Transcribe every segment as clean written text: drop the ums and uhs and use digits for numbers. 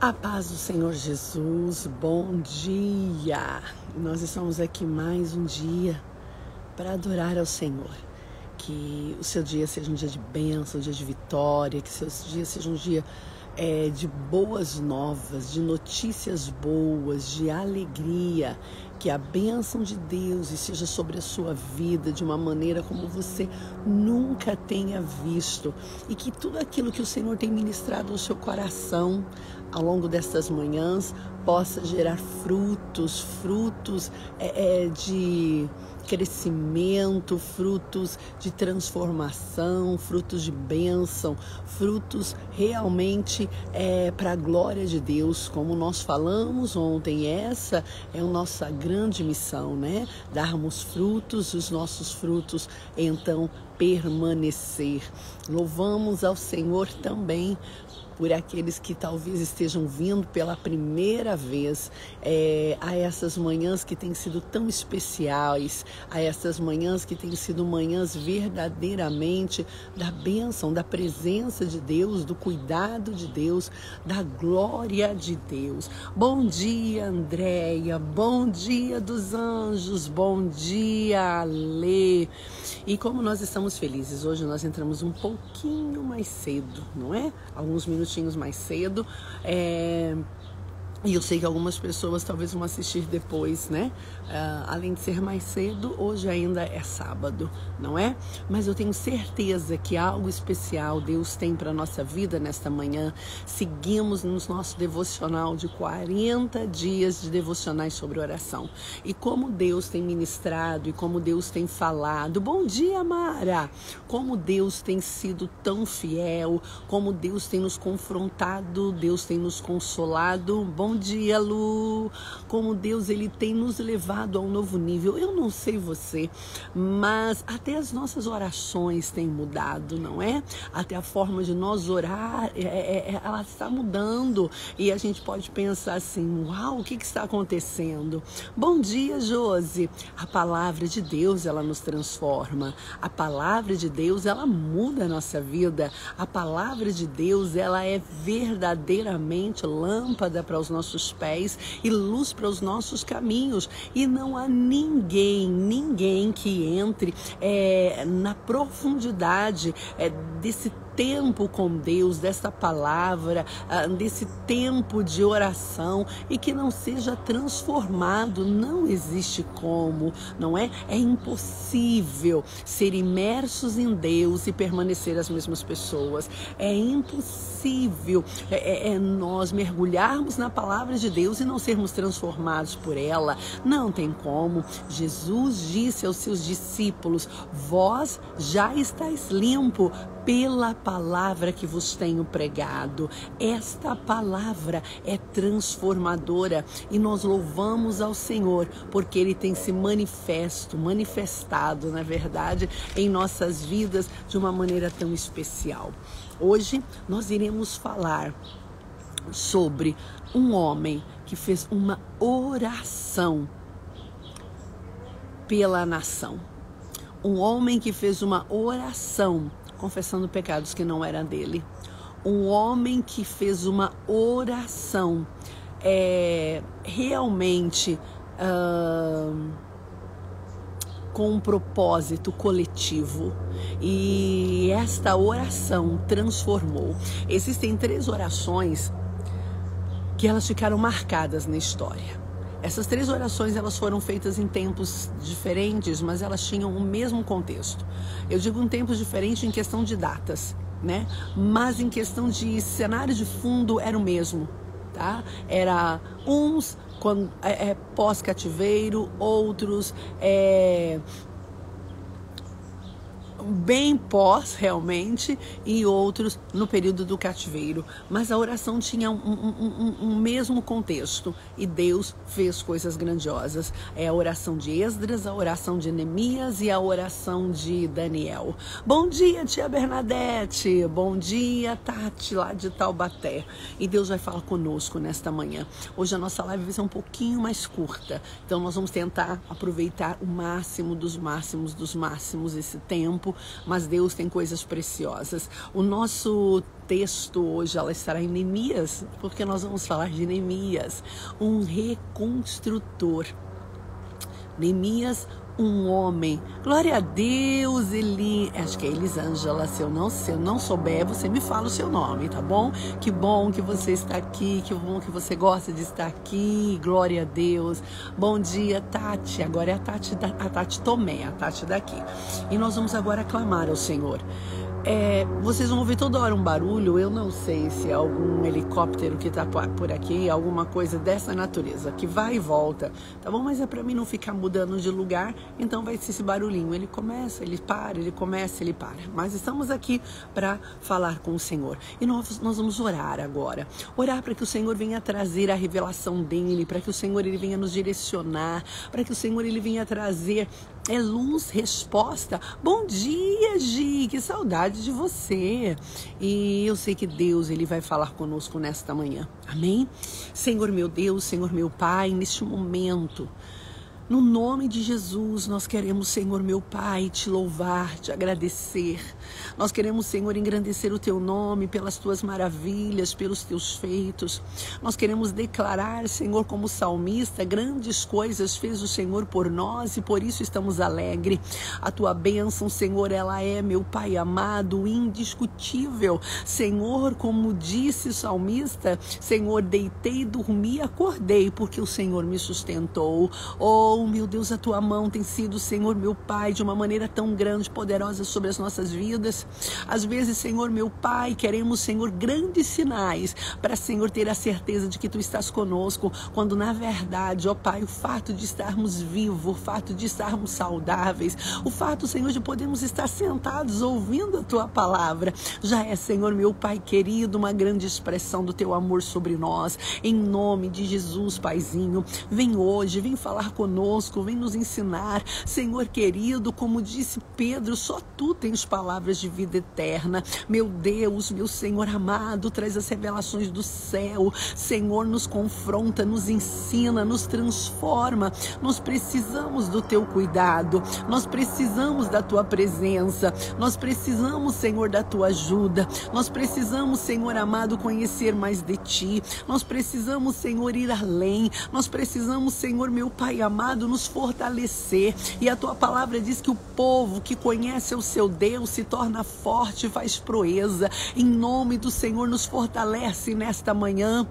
A paz do Senhor Jesus, bom dia! Nós estamos aqui mais um dia para adorar ao Senhor. Que o seu dia seja um dia de bênção, um dia de vitória, que o seu dia seja um dia de boas novas, de notícias boas, de alegria. Que a bênção de Deus esteja sobre a sua vida de uma maneira como você nunca tenha visto. E que tudo aquilo que o Senhor tem ministrado no seu coração ao longo destas manhãs possa gerar frutos de crescimento, frutos de transformação, frutos de bênção, frutos realmente para a glória de Deus. Como nós falamos ontem, essa é a nossa grande missão, né? Darmos frutos, os nossos frutos, então permanecer. Louvamos ao Senhor também por aqueles que talvez estejam vindo pela primeira vez a essas manhãs que têm sido tão especiais, a essas manhãs que têm sido manhãs verdadeiramente da bênção, da presença de Deus, do cuidado de Deus, da glória de Deus. Bom dia, Andréia, bom dia dos anjos, bom dia, Lê. E como nós estamos felizes, hoje nós entramos um pouquinho mais cedo, não é? Alguns minutinhos mais cedo, e eu sei que algumas pessoas talvez vão assistir depois, né? Além de ser mais cedo, hoje ainda é sábado, não é? Mas eu tenho certeza que algo especial Deus tem para a nossa vida nesta manhã. Seguimos no nosso devocional de 40 dias de devocionais sobre oração. E como Deus tem ministrado e como Deus tem falado. Bom dia, Mara! Como Deus tem sido tão fiel, como Deus tem nos confrontado, Deus tem nos consolado. Bom dia, Lu! Como Deus ele tem nos levado a um novo nível. Eu não sei você, mas até as nossas orações têm mudado, não é? Até a forma de nós orar, ela está mudando. E a gente pode pensar assim, uau, o que está acontecendo? Bom dia, Josi! A palavra de Deus, ela nos transforma. A palavra de Deus, ela muda a nossa vida. A palavra de Deus, ela é verdadeiramente lâmpada para os nossos pés e luz para os nossos caminhos. E não há ninguém que entre na profundidade desse tempo com Deus, dessa palavra, desse tempo de oração e que não seja transformado. Não existe como, não é? É impossível ser imersos em Deus e permanecer as mesmas pessoas. É impossível nós mergulharmos na palavra de Deus e não sermos transformados por ela. Não tem como. Jesus disse aos seus discípulos: vós já estáis limpo pela palavra que vos tenho pregado. Esta palavra é transformadora e nós louvamos ao Senhor porque Ele tem se manifestado, na verdade, em nossas vidas de uma maneira tão especial. Hoje nós iremos falar sobre um homem que fez uma oração pela nação. Um homem que fez uma oração confessando pecados que não eram dele. Um homem que fez uma oração realmente com um propósito coletivo. E esta oração transformou. Existem 3 orações que elas ficaram marcadas na história. Essas 3 orações, elas foram feitas em tempos diferentes, mas elas tinham o mesmo contexto. Eu digo em tempos diferentes em questão de datas, né? Mas em questão de cenário de fundo era o mesmo, tá? Era uns pós-cativeiro, outros bem pós realmente e outros no período do cativeiro, mas a oração tinha um mesmo contexto e Deus fez coisas grandiosas. É a oração de Esdras, a oração de Neemias e a oração de Daniel. Bom dia, tia Bernadette, bom dia, Tati, lá de Taubaté. E Deus vai falar conosco nesta manhã. Hoje a nossa live vai ser um pouquinho mais curta, então nós vamos tentar aproveitar o máximo dos máximos esse tempo tempo, mas Deus tem coisas preciosas. O nosso texto hoje, ela estará em Neemias, porque nós vamos falar de Neemias, um reconstrutor. Neemias, um homem, glória a Deus, acho que é Elisângela, se eu não souber, você me fala o seu nome, tá bom? Que bom que você está aqui, que bom que você gosta de estar aqui, glória a Deus. Bom dia, Tati, agora é a Tati Tomé, a Tati daqui. E nós vamos agora clamar ao Senhor. Vocês vão ouvir toda hora um barulho, eu não sei se é algum helicóptero que está por aqui, alguma coisa dessa natureza, que vai e volta, tá bom? Mas é para mim não ficar mudando de lugar, então vai ser esse barulhinho, ele começa, ele para, ele começa, ele para. Mas estamos aqui para falar com o Senhor, e nós vamos orar agora, orar para que o Senhor venha trazer a revelação dele, para que o Senhor ele venha nos direcionar, para que o Senhor ele venha trazer luz, resposta. Bom dia, Gi, que saudade de você. E eu sei que Deus ele vai falar conosco nesta manhã. Amém? Senhor meu Deus, Senhor meu Pai, neste momento, no nome de Jesus, nós queremos, Senhor meu Pai, te louvar, te agradecer. Nós queremos, Senhor, engrandecer o teu nome pelas tuas maravilhas, pelos teus feitos. Nós queremos declarar, Senhor, como salmista, grandes coisas fez o Senhor por nós e por isso estamos alegres. A tua bênção, Senhor, ela é, meu Pai amado, indiscutível. Senhor, como disse o salmista, Senhor, deitei, dormi, acordei, porque o Senhor me sustentou. Oh, meu Deus, a tua mão tem sido, Senhor, meu Pai, de uma maneira tão grande, poderosa sobre as nossas vidas. Às vezes, Senhor, meu Pai, queremos, Senhor, grandes sinais para, Senhor, ter a certeza de que tu estás conosco, quando na verdade, ó Pai, o fato de estarmos vivos, o fato de estarmos saudáveis, o fato, Senhor, de podermos estar sentados ouvindo a tua palavra, já é, Senhor, meu Pai querido, uma grande expressão do teu amor sobre nós. Em nome de Jesus, Paizinho, vem hoje, vem falar conosco, vem nos ensinar, Senhor querido, como disse Pedro, só tu tens palavras de vida eterna. Meu Deus, meu Senhor amado, traz as revelações do céu, Senhor, nos confronta, nos ensina, nos transforma. Nós precisamos do teu cuidado, nós precisamos da tua presença, nós precisamos, Senhor, da tua ajuda, nós precisamos, Senhor amado, conhecer mais de ti, nós precisamos, Senhor, ir além, nós precisamos, Senhor, meu Pai amado, nos fortalecer. E a tua palavra diz que o povo que conhece o seu Deus se torna forte e faz proeza. Em nome do Senhor, nos fortalece nesta manhã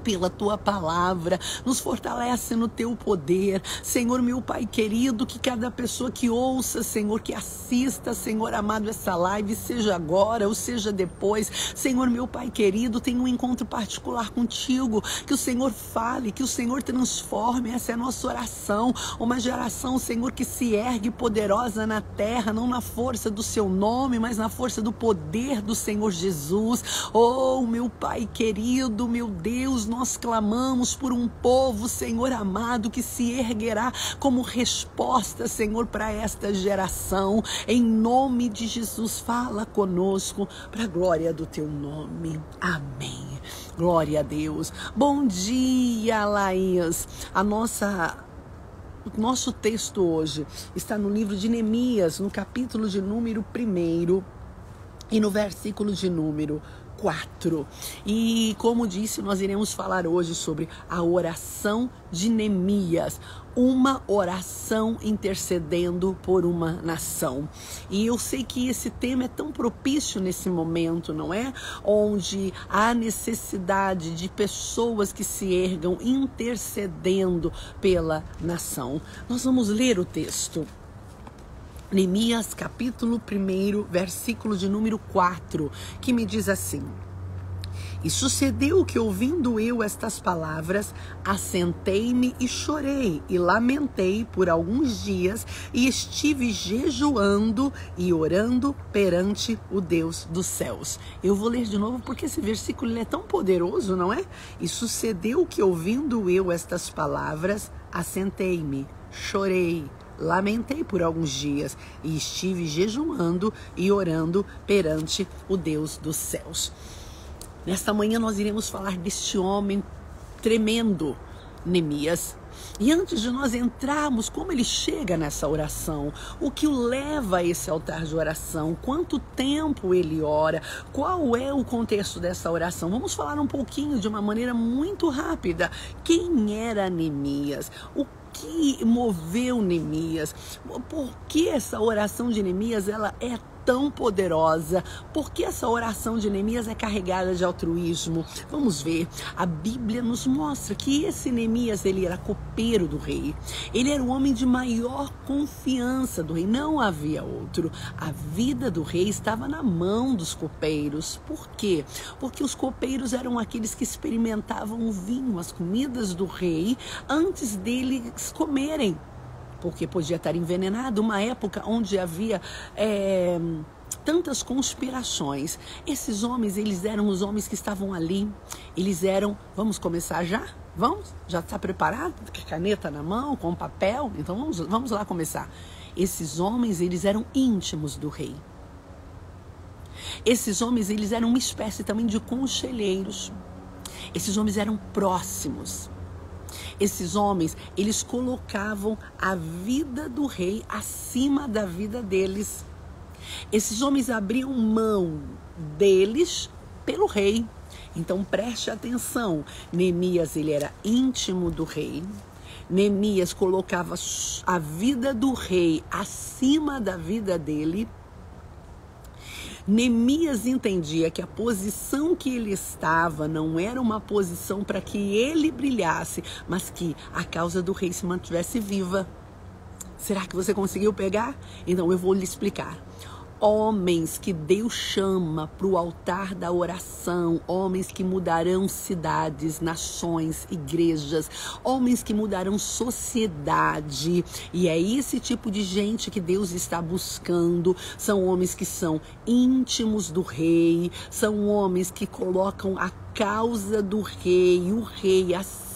pela tua palavra, nos fortalece no teu poder, Senhor meu Pai querido, que cada pessoa que ouça, Senhor, que assista, Senhor amado, essa live, seja agora ou seja depois, Senhor meu Pai querido, tenha um encontro particular contigo, que o Senhor fale, que o Senhor transforme. Essa é a nossa oração, uma geração, Senhor, que se ergue poderosa na terra, não na força do seu nome, mas na força do poder do Senhor Jesus. Oh meu Pai querido, meu Deus, nós clamamos por um povo, Senhor amado, que se erguerá como resposta, Senhor, para esta geração. Em nome de Jesus, fala conosco para a glória do teu nome. Amém. Glória a Deus. Bom dia, Laís. O nosso texto hoje está no livro de Neemias, no capítulo de número 1 e no versículo de número 4. E como disse, nós iremos falar hoje sobre a oração de Neemias, uma oração intercedendo por uma nação. E eu sei que esse tema é tão propício nesse momento, não é? Onde há necessidade de pessoas que se ergam intercedendo pela nação. Nós vamos ler o texto. Neemias capítulo 1, versículo de número 4, que me diz assim: E sucedeu que, ouvindo eu estas palavras, assentei-me e chorei e lamentei por alguns dias e estive jejuando e orando perante o Deus dos céus. Eu vou ler de novo porque esse versículo ele é tão poderoso, não é? E sucedeu que, ouvindo eu estas palavras, assentei-me, chorei, lamentei por alguns dias e estive jejuando e orando perante o Deus dos céus. Nesta manhã nós iremos falar deste homem tremendo, Neemias. E antes de nós entrarmos, como ele chega nessa oração, o que o leva a esse altar de oração, quanto tempo ele ora, qual é o contexto dessa oração? Vamos falar um pouquinho de uma maneira muito rápida. Quem era Neemias? O que moveu Neemias? Por que essa oração de Neemias ela é tão poderosa? Por que essa oração de Neemias é carregada de altruísmo? Vamos ver. A Bíblia nos mostra que esse Neemias, ele era copeiro do rei. Ele era o homem de maior confiança do rei. Não havia outro. A vida do rei estava na mão dos copeiros. Por quê? Porque os copeiros eram aqueles que experimentavam o vinho, as comidas do rei, antes deles comerem. Porque podia estar envenenado, uma época onde havia tantas conspirações. Esses homens, eles eram os homens que estavam ali, eles eram, vamos começar já? Vamos? Já está preparado? Com a caneta na mão, com papel? Então vamos lá começar. Esses homens, eles eram íntimos do rei. Esses homens, eles eram uma espécie também de conselheiros. Esses homens eram próximos. Esses homens, eles colocavam a vida do rei acima da vida deles. Esses homens abriam mão deles pelo rei. Então preste atenção, Neemias, ele era íntimo do rei. Neemias colocava a vida do rei acima da vida dele. Neemias entendia que a posição que ele estava não era uma posição para que ele brilhasse, mas que a causa do rei se mantivesse viva. Será que você conseguiu pegar? Então eu vou lhe explicar. Homens que Deus chama para o altar da oração, homens que mudarão cidades, nações, igrejas, homens que mudarão sociedade, e é esse tipo de gente que Deus está buscando. São homens que são íntimos do rei, são homens que colocam a causa do rei, o rei acima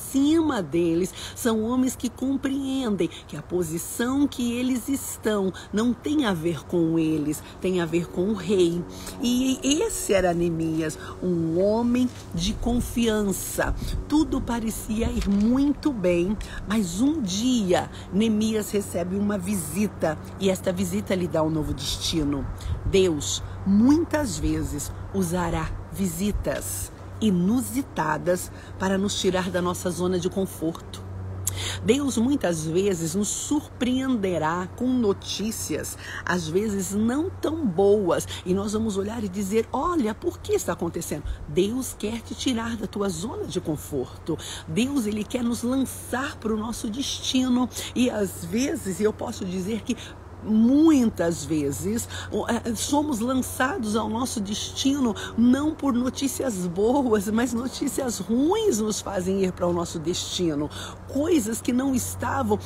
deles, são homens que compreendem que a posição que eles estão não tem a ver com eles, tem a ver com o rei. E esse era Neemias, um homem de confiança. Tudo parecia ir muito bem, mas um dia Neemias recebe uma visita e esta visita lhe dá um novo destino. Deus muitas vezes usará visitas inusitadas para nos tirar da nossa zona de conforto. Deus muitas vezes nos surpreenderá com notícias, às vezes não tão boas, e nós vamos olhar e dizer: olha, por que está acontecendo? Deus quer te tirar da tua zona de conforto. Deus, ele quer nos lançar para o nosso destino, e às vezes eu posso dizer que muitas vezes somos lançados ao nosso destino não por notícias boas, mas notícias ruins nos fazem ir para o nosso destino. Coisas que não estavam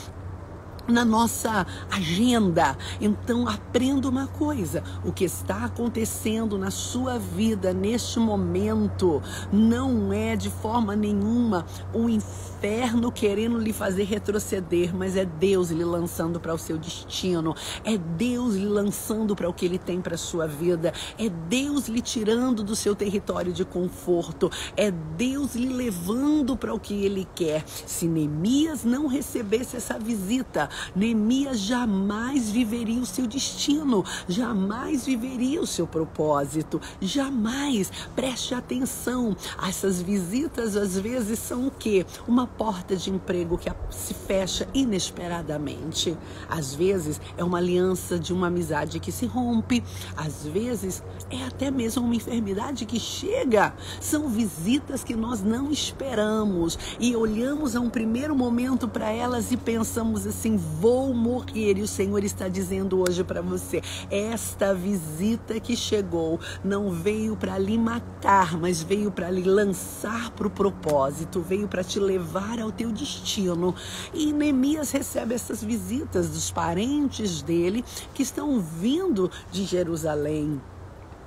na nossa agenda. Então aprenda uma coisa: o que está acontecendo na sua vida neste momento não é de forma nenhuma o inferno querendo lhe fazer retroceder, mas é Deus lhe lançando para o seu destino, é Deus lhe lançando para o que ele tem para a sua vida, é Deus lhe tirando do seu território de conforto, é Deus lhe levando para o que ele quer. Se Neemias não recebesse essa visita, Neemias jamais viveria o seu destino, jamais viveria o seu propósito, jamais. Preste atenção, essas visitas às vezes são o quê? Uma porta de emprego que se fecha inesperadamente. Às vezes é uma aliança de uma amizade que se rompe, às vezes é até mesmo uma enfermidade que chega. São visitas que nós não esperamos e olhamos a um primeiro momento para elas e pensamos assim: vou morrer. E o Senhor está dizendo hoje para você: esta visita que chegou não veio para lhe matar, mas veio para lhe lançar para o propósito, veio para te levar ao teu destino. E Neemias recebe essas visitas dos parentes dele que estão vindo de Jerusalém.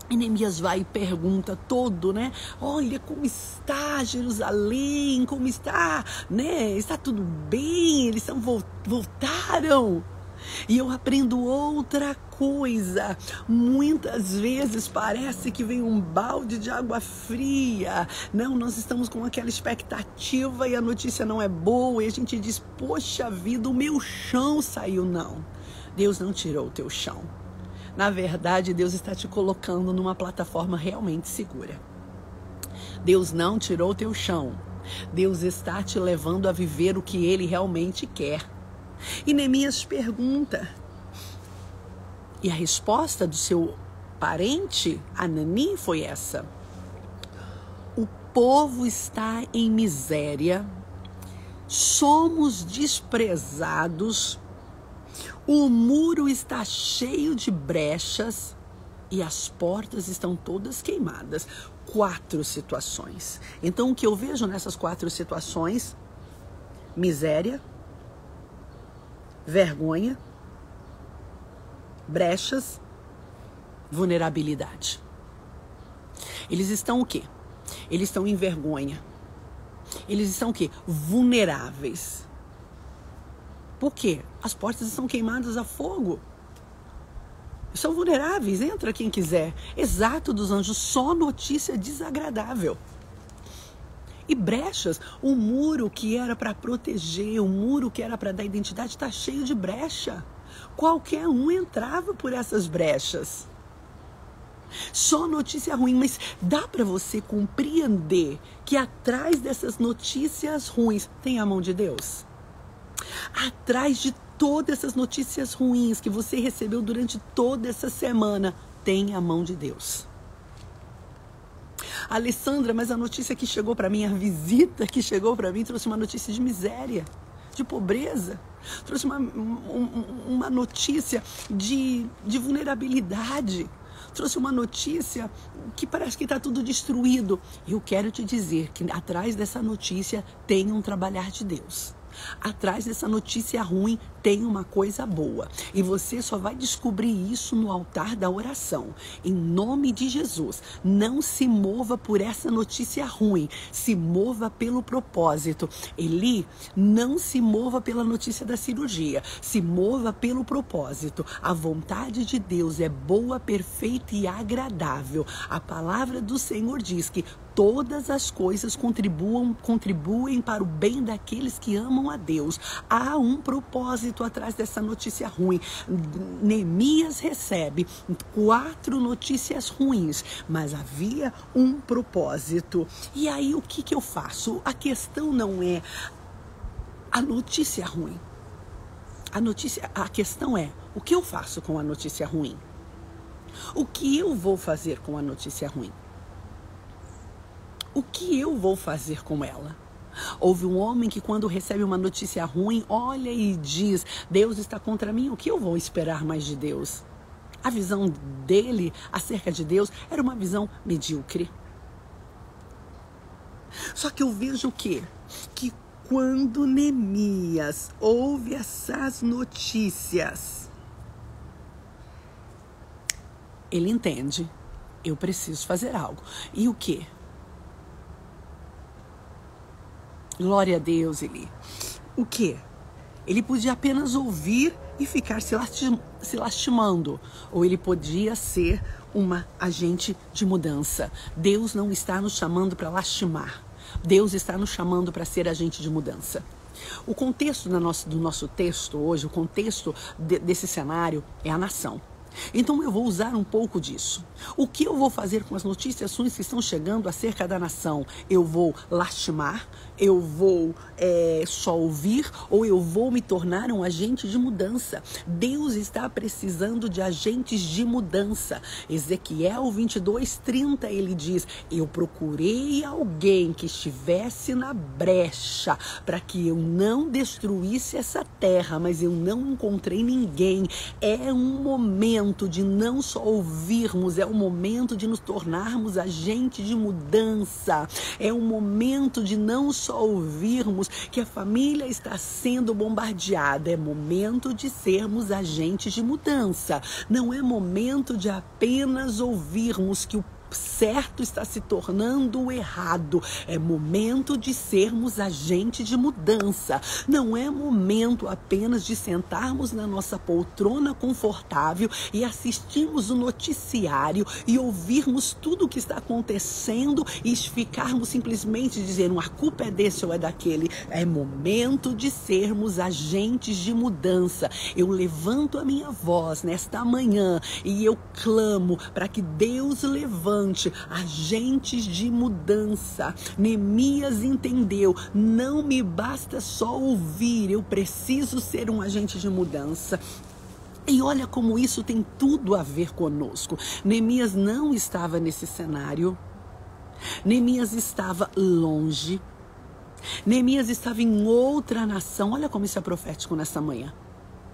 E Neemias vai e pergunta todo, né? Olha, como está Jerusalém? Como está, né? Está tudo bem? Eles voltaram? E eu aprendo outra coisa. Muitas vezes parece que vem um balde de água fria. Não, nós estamos com aquela expectativa e a notícia não é boa. E a gente diz, poxa vida, o meu chão saiu. Não, Deus não tirou o teu chão. Na verdade, Deus está te colocando numa plataforma realmente segura. Deus não tirou o teu chão. Deus está te levando a viver o que Ele realmente quer. E Neemias pergunta, e a resposta do seu parente, Hanani, foi essa: o povo está em miséria, somos desprezados, o muro está cheio de brechas e as portas estão todas queimadas. 4 situações. Então, o que eu vejo nessas 4 situações? Miséria, vergonha, brechas, vulnerabilidade. Eles estão o quê? Eles estão em vergonha. Eles estão o quê? Vulneráveis. Por quê? As portas estão queimadas a fogo. São vulneráveis, entra quem quiser. Exato dos anjos, só notícia desagradável. E brechas, o muro que era para proteger, o muro que era para dar identidade, está cheio de brecha. Qualquer um entrava por essas brechas. Só notícia ruim, mas dá para você compreender que atrás dessas notícias ruins tem a mão de Deus? Atrás de todas essas notícias ruins que você recebeu durante toda essa semana, tem a mão de Deus. Alessandra, mas a notícia que chegou para mim, a visita que chegou para mim, trouxe uma notícia de miséria, de pobreza, trouxe uma notícia de vulnerabilidade, trouxe uma notícia que parece que está tudo destruído. Eu quero te dizer que atrás dessa notícia tem um trabalhar de Deus. Atrás dessa notícia ruim tem uma coisa boa. E você só vai descobrir isso no altar da oração. Em nome de Jesus, não se mova por essa notícia ruim. Se mova pelo propósito. Eli, não se mova pela notícia da cirurgia. Se mova pelo propósito. A vontade de Deus é boa, perfeita e agradável. A palavra do Senhor diz que todas as coisas contribuem para o bem daqueles que amam a Deus. Há um propósito atrás dessa notícia ruim. Neemias recebe 4 notícias ruins, mas havia um propósito. E aí o que eu faço? A questão não é a notícia ruim. A questão é, o que eu faço com a notícia ruim? O que eu vou fazer com a notícia ruim? O que eu vou fazer com ela? Houve um homem que quando recebe uma notícia ruim, olha e diz, Deus está contra mim, o que eu vou esperar mais de Deus? A visão dele acerca de Deus era uma visão medíocre. Só que eu vejo o quê? Que quando Neemias ouve essas notícias, ele entende, eu preciso fazer algo. E o quê? Glória a Deus, Eli. O quê? Ele podia apenas ouvir e ficar se lastimando. Ou ele podia ser uma agente de mudança. Deus não está nos chamando para lastimar. Deus está nos chamando para ser agente de mudança. O contexto do nosso texto hoje, o contexto desse cenário é a nação. Então eu vou usar um pouco disso. O que eu vou fazer com as notícias ruins que estão chegando acerca da nação? Eu vou lastimar? Eu vou só ouvir? Ou eu vou me tornar um agente de mudança? Deus está precisando de agentes de mudança. Ezequiel 22:30, ele diz, eu procurei alguém que estivesse na brecha para que eu não destruísse essa terra, mas eu não encontrei ninguém. É um momento de não só ouvirmos, é o momento de nos tornarmos agente de mudança. É o momento de não só ouvirmos que a família está sendo bombardeada, é momento de sermos agentes de mudança. Não é momento de apenas ouvirmos que o certo está se tornando o errado. É momento de sermos agente de mudança. Não é momento apenas de sentarmos na nossa poltrona confortável e assistirmos o noticiário e ouvirmos tudo o que está acontecendo e ficarmos simplesmente dizendo a culpa é desse ou é daquele. É momento de sermos agentes de mudança. Eu levanto a minha voz nesta manhã e eu clamo para que Deus levante agentes de mudança. Neemias entendeu, não me basta só ouvir, eu preciso ser um agente de mudança. E olha como isso tem tudo a ver conosco. Neemias não estava nesse cenário. Neemias estava longe. Neemias estava em outra nação. Olha como isso é profético nessa manhã,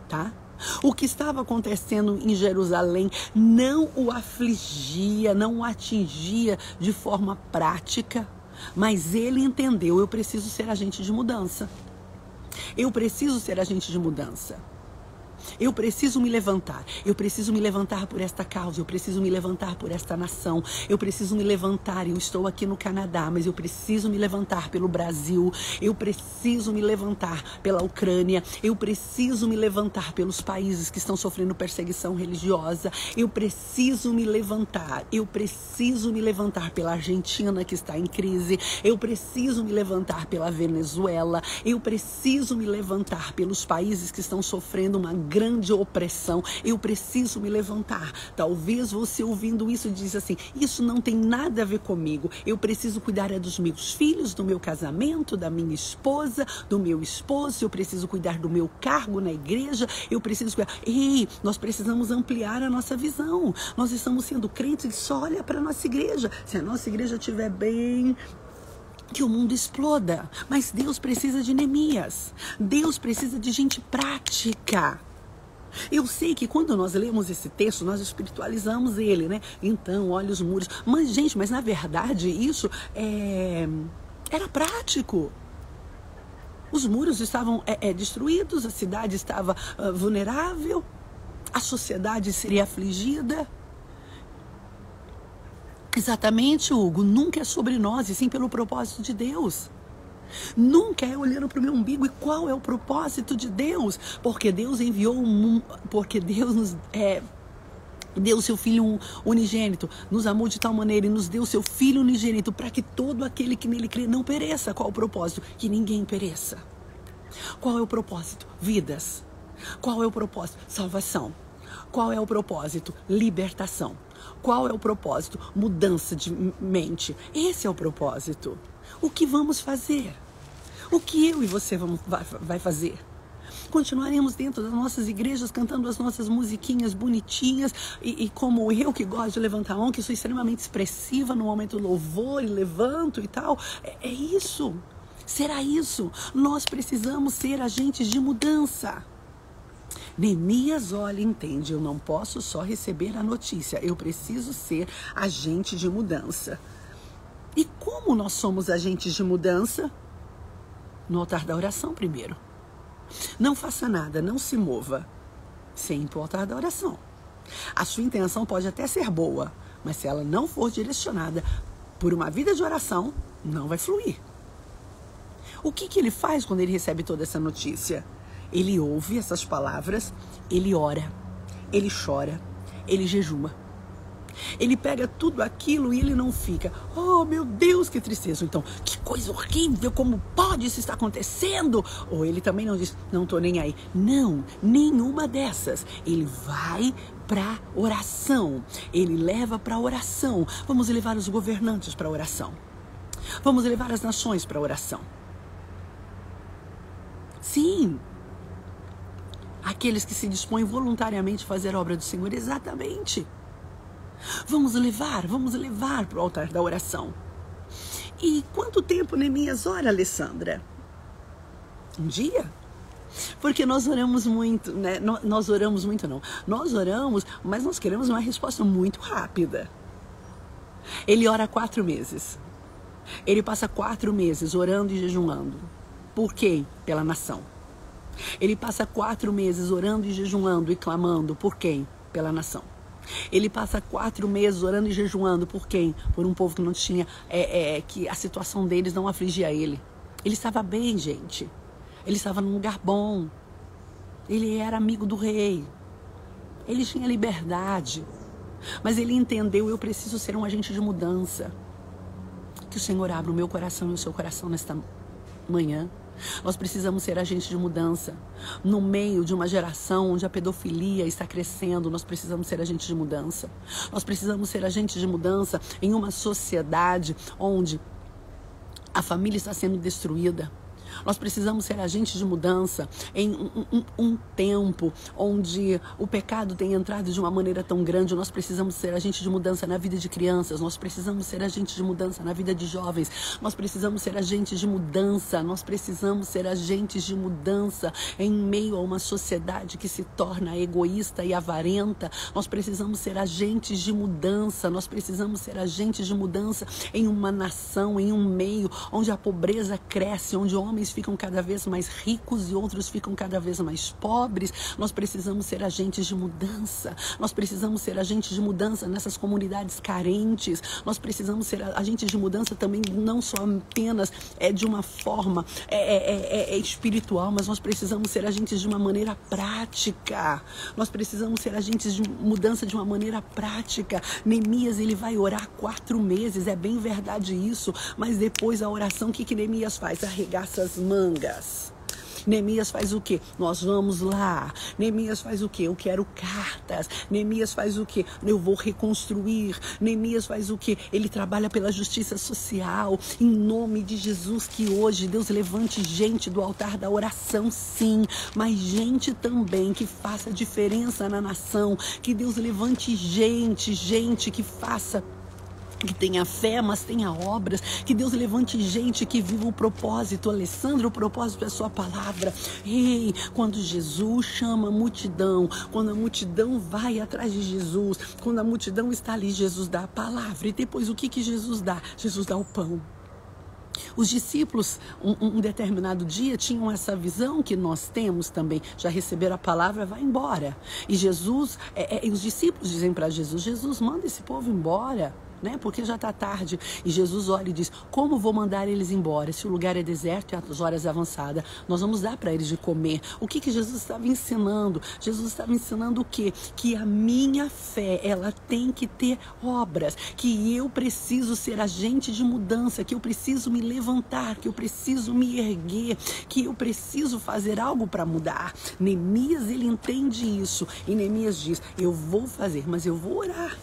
tá? O que estava acontecendo em Jerusalém não o afligia, não o atingia de forma prática, mas ele entendeu, eu preciso ser agente de mudança. Eu preciso ser agente de mudança. Eu preciso me levantar. Eu preciso me levantar por esta causa. Eu preciso me levantar por esta nação. Eu preciso me levantar. Eu estou aqui no Canadá, mas eu preciso me levantar pelo Brasil. Eu preciso me levantar pela Ucrânia. Eu preciso me levantar pelos países que estão sofrendo perseguição religiosa. Eu preciso me levantar. Eu preciso me levantar pela Argentina, que está em crise. Eu preciso me levantar pela Venezuela. Eu preciso me levantar pelos países que estão sofrendo uma grande opressão. Eu preciso me levantar. Talvez você ouvindo isso diz assim, isso não tem nada a ver comigo. Eu preciso cuidar dos meus filhos, do meu casamento, da minha esposa, do meu esposo. Eu preciso cuidar do meu cargo na igreja. Eu preciso cuidar. Ei, nós precisamos ampliar a nossa visão. Nós estamos sendo crentes que só olha para a nossa igreja. Se a nossa igreja estiver bem, que o mundo exploda. Mas Deus precisa de Neemias. Deus precisa de gente prática. Eu sei que quando nós lemos esse texto, nós espiritualizamos ele, né? Então, olha os muros. Mas, gente, mas na verdade isso era prático. Os muros estavam destruídos, a cidade estava vulnerável, a sociedade seria afligida. Exatamente, Hugo, nunca é sobre nós, e sim pelo propósito de Deus. Nunca é olhando para o meu umbigo. E qual é o propósito de Deus? Porque Deus enviou porque Deus nos deu o seu Filho unigênito, nos amou de tal maneira e nos deu o seu Filho unigênito para que todo aquele que nele crê não pereça. Qual é o propósito? Que ninguém pereça. Qual é o propósito? Vidas. Qual é o propósito? Salvação. Qual é o propósito? Libertação. Qual é o propósito? Mudança de mente. Esse é o propósito. O que vamos fazer? O que eu e você vai fazer? Continuaremos dentro das nossas igrejas cantando as nossas musiquinhas bonitinhas e como eu que gosto de levantar a mão, que sou extremamente expressiva no momento do louvor e levanto e tal. É isso. Será isso? Nós precisamos ser agentes de mudança. Neemias olha e entende, eu não posso só receber a notícia, eu preciso ser agente de mudança. E como nós somos agentes de mudança? No altar da oração primeiro. Não faça nada, não se mova sem ir para o altar da oração. A sua intenção pode até ser boa, mas se ela não for direcionada por uma vida de oração, não vai fluir. O que ele faz quando ele recebe toda essa notícia? Ele ouve essas palavras, ele ora, ele chora, ele jejuma. Ele pega tudo aquilo e ele não fica, oh meu Deus, que tristeza, então, que coisa horrível, como pode isso estar acontecendo? Ou ele também não diz, não tô nem aí. Não, nenhuma dessas. Ele vai para oração, ele leva para oração. Vamos levar os governantes para oração. Vamos levar as nações para oração. Sim. Aqueles que se dispõem voluntariamente a fazer a obra do Senhor, exatamente. Vamos levar para o altar da oração. E quanto tempo Neemias ora, Alessandra? Um dia? Porque nós oramos muito, né? Nós oramos muito não. Nós oramos, mas nós queremos uma resposta muito rápida. Ele ora 4 meses. Ele passa 4 meses orando e jejuando. Por quê? Pela nação. Ele passa 4 meses orando e jejuando e clamando. Por quem? Pela nação. Ele passa 4 meses orando e jejuando. Por quem? Por um povo que não tinha, que a situação deles não afligia ele. Ele estava bem, gente. Ele estava num lugar bom. Ele era amigo do rei. Ele tinha liberdade. Mas ele entendeu, eu preciso ser um agente de mudança. Que o Senhor abra o meu coração e o seu coração nesta manhã. Nós precisamos ser agentes de mudança. No meio de uma geração onde a pedofilia está crescendo, nós precisamos ser agentes de mudança. Nós precisamos ser agentes de mudança em uma sociedade onde a família está sendo destruída. Nós precisamos ser agentes de mudança em um tempo onde o pecado tem entrado de uma maneira tão grande. Nós precisamos ser agentes de mudança na vida de crianças. Nós precisamos ser agentes de mudança na vida de jovens. Nós precisamos ser agentes de mudança. Nós precisamos ser agentes de mudança em meio a uma sociedade que se torna egoísta e avarenta. Nós precisamos ser agentes de mudança. Nós precisamos ser agentes de mudança em uma nação, em um meio onde a pobreza cresce, onde homens ficam cada vez mais ricos e outros ficam cada vez mais pobres. Nós precisamos ser agentes de mudança. Nós precisamos ser agentes de mudança nessas comunidades carentes. Nós precisamos ser agentes de mudança também, não só apenas de uma forma espiritual, mas nós precisamos ser agentes de uma maneira prática. Nós precisamos ser agentes de mudança de uma maneira prática. Neemias, ele vai orar 4 meses, é bem verdade isso, mas depois a oração, o que Neemias faz? Arregaça as mangas. Neemias faz o quê? Nós vamos lá. Neemias faz o quê? Eu quero cartas. Neemias faz o quê? Eu vou reconstruir. Neemias faz o quê? Ele trabalha pela justiça social. Em nome de Jesus, que hoje Deus levante gente do altar da oração, sim, mas gente também que faça diferença na nação. Que Deus levante gente que faça, que tenha fé, mas tenha obras. Que Deus levante gente que viva o propósito. Alessandro, o propósito é a sua palavra. Ei, quando Jesus chama a multidão, quando a multidão vai atrás de Jesus, quando a multidão está ali, Jesus dá a palavra. E depois o que Jesus dá? Jesus dá o pão. Os discípulos, um determinado dia, tinham essa visão que nós temos também. Já receberam a palavra, vai embora. E Jesus, e os discípulos dizem para Jesus, Jesus, manda esse povo embora, né? Porque já está tarde. E Jesus olha e diz, como vou mandar eles embora? Se o lugar é deserto e as horas avançadas, nós vamos dar para eles de comer. O que Jesus estava ensinando? Jesus estava ensinando o quê? Que a minha fé, ela tem que ter obras, que eu preciso ser agente de mudança, que eu preciso me levantar, que eu preciso me erguer, que eu preciso fazer algo para mudar. Neemias, ele entende isso. E Neemias diz, eu vou fazer, mas eu vou orar.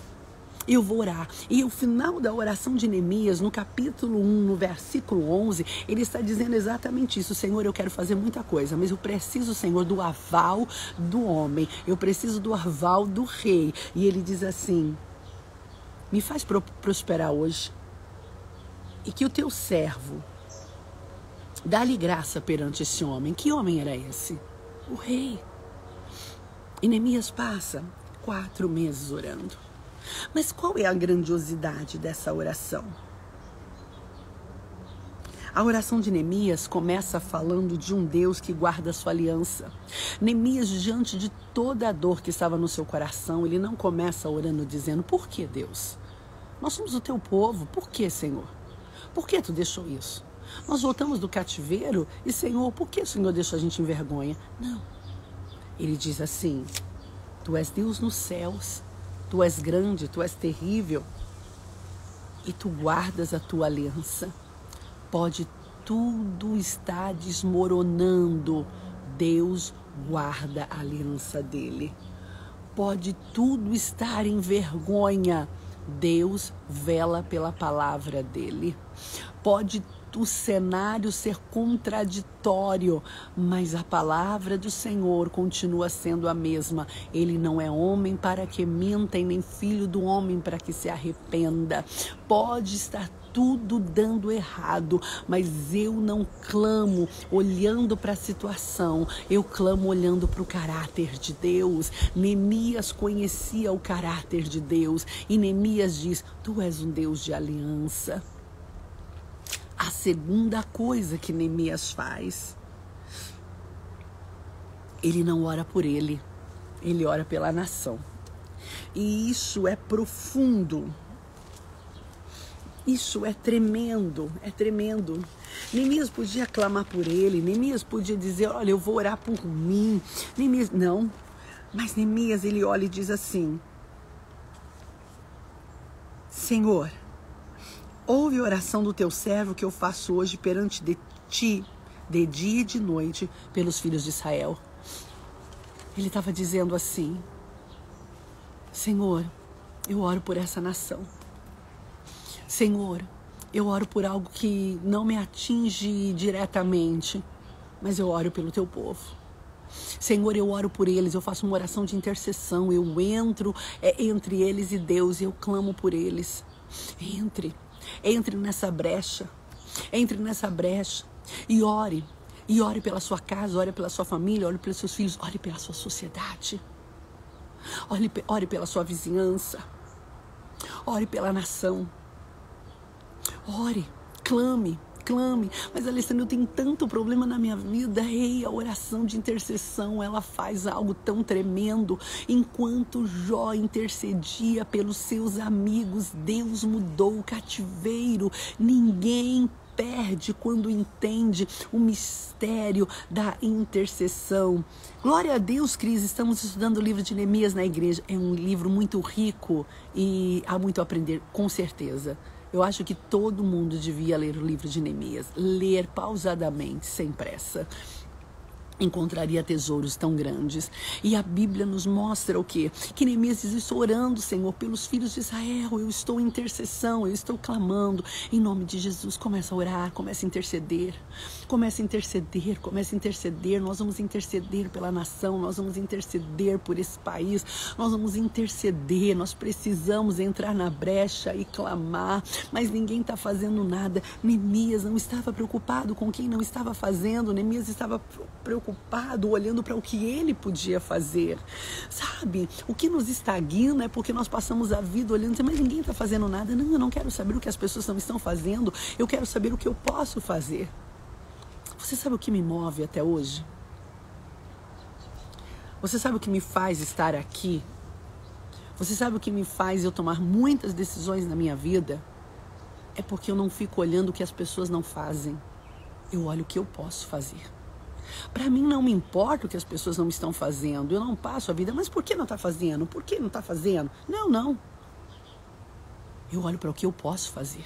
Eu vou orar. E o final da oração de Neemias, no capítulo 1, no versículo 11, ele está dizendo exatamente isso. Senhor, eu quero fazer muita coisa, mas eu preciso, Senhor, do aval do homem. Eu preciso do aval do rei. E ele diz assim, me faz prosperar hoje. E que o teu servo dá-lhe graça perante esse homem. Que homem era esse? O rei. E Neemias passa 4 meses orando. Mas qual é a grandiosidade dessa oração? A oração de Neemias começa falando de um Deus que guarda a sua aliança. Neemias, diante de toda a dor que estava no seu coração, ele não começa orando dizendo, por que Deus? Nós somos o teu povo, por que, Senhor? Por que tu deixou isso? Nós voltamos do cativeiro e, Senhor, por que o Senhor deixou a gente em vergonha? Não. Ele diz assim, tu és Deus nos céus. Tu és grande, tu és terrível e tu guardas a tua aliança. Pode tudo estar desmoronando, Deus guarda a aliança dele. Pode tudo estar em vergonha, Deus vela pela palavra dele. Pode o cenário ser contraditório, mas a palavra do Senhor continua sendo a mesma. Ele não é homem para que minta e nem filho do homem para que se arrependa. Pode estar tudo dando errado, mas eu não clamo olhando para a situação, eu clamo olhando para o caráter de Deus. Neemias conhecia o caráter de Deus e Neemias diz, tu és um Deus de aliança. A segunda coisa que Neemias faz, ele não ora por ele, ele ora pela nação. E isso é profundo. Isso é tremendo, é tremendo. Neemias podia clamar por ele, Neemias podia dizer, olha, eu vou orar por mim. Neemias, não. Mas Neemias, ele olha e diz assim, Senhor, ouve a oração do teu servo que eu faço hoje perante de ti, de dia e de noite, pelos filhos de Israel. Ele estava dizendo assim, Senhor, eu oro por essa nação. Senhor, eu oro por algo que não me atinge diretamente, mas eu oro pelo teu povo. Senhor, eu oro por eles, eu faço uma oração de intercessão, eu entro entre eles e Deus e eu clamo por eles. Entre nessa brecha e ore pela sua casa, ore pela sua família, ore pelos seus filhos, ore pela sua sociedade, ore pela sua vizinhança, ore pela nação. Ore, clame. Mas, Alessandra, eu tenho tanto problema na minha vida. A oração de intercessão, ela faz algo tão tremendo. Enquanto Jó intercedia pelos seus amigos, Deus mudou o cativeiro. Ninguém perde quando entende o mistério da intercessão. Glória a Deus, Cris, estamos estudando o livro de Neemias na igreja. É um livro muito rico e há muito a aprender, com certeza. Eu acho que todo mundo devia ler o livro de Neemias, ler pausadamente, sem pressa. Encontraria tesouros tão grandes. E a Bíblia nos mostra o quê? Que Neemias diz, estou orando, Senhor, pelos filhos de Israel, eu estou em intercessão, eu estou clamando. Em nome de Jesus, começa a orar, começa a interceder. Nós vamos interceder pela nação, nós vamos interceder por esse país, nós vamos interceder, nós precisamos entrar na brecha e clamar, mas ninguém está fazendo nada. Neemias não estava preocupado com quem não estava fazendo, Neemias estava preocupado, olhando para o que ele podia fazer. Sabe, o que nos estagna é porque nós passamos a vida olhando, mas ninguém está fazendo nada. Não, eu não quero saber o que as pessoas não estão fazendo, eu quero saber o que eu posso fazer. Você sabe o que me move até hoje? Você sabe o que me faz estar aqui? Você sabe o que me faz eu tomar muitas decisões na minha vida? É porque eu não fico olhando o que as pessoas não fazem. Eu olho o que eu posso fazer. Para mim não me importa o que as pessoas não estão fazendo. Eu não passo a vida, mas por que não está fazendo? Por que não está fazendo? Não. Eu olho para o que eu posso fazer.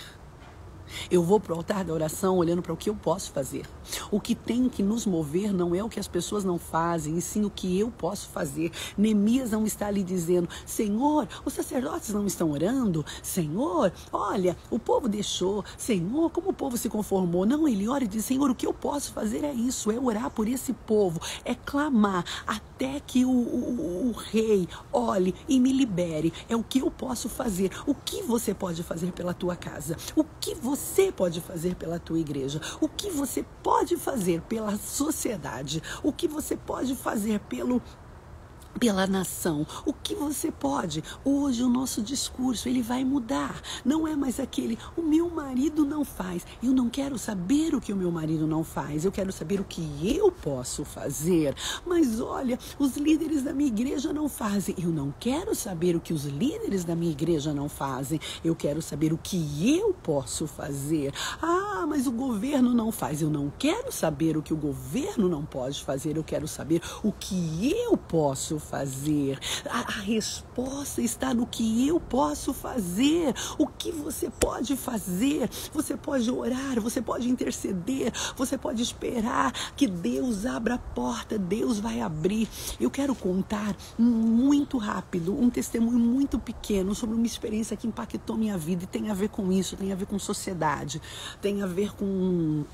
Eu vou para o altar da oração olhando para o que eu posso fazer. O que tem que nos mover não é o que as pessoas não fazem, e sim o que eu posso fazer. Neemias não está ali dizendo, Senhor, os sacerdotes não estão orando? Senhor, olha, o povo deixou. Senhor, como o povo se conformou? Não, ele ora e diz, Senhor, o que eu posso fazer é isso, é orar por esse povo, é clamar até que o rei olhe e me libere. É o que eu posso fazer. O que você pode fazer pela tua casa? O que você pode fazer pela tua igreja? O que você pode fazer pela sociedade? O que você pode fazer pela nação? O que você pode? Hoje o nosso discurso, ele vai mudar. Não é mais aquele, o meu marido não faz. Eu não quero saber o que o meu marido não faz. Eu quero saber o que eu posso fazer. Mas olha, os líderes da minha igreja não fazem. Eu não quero saber o que os líderes da minha igreja não fazem. Eu quero saber o que eu posso fazer. Ah, mas o governo não faz. Eu não quero saber o que o governo não pode fazer. Eu quero saber o que eu posso fazer. A resposta está no que eu posso fazer. O que você pode fazer? Você pode orar, você pode interceder, você pode esperar que Deus abra a porta, Deus vai abrir. Eu quero contar muito rápido, um testemunho muito pequeno sobre uma experiência que impactou minha vida e tem a ver com isso, tem a ver com sociedade, tem a ver com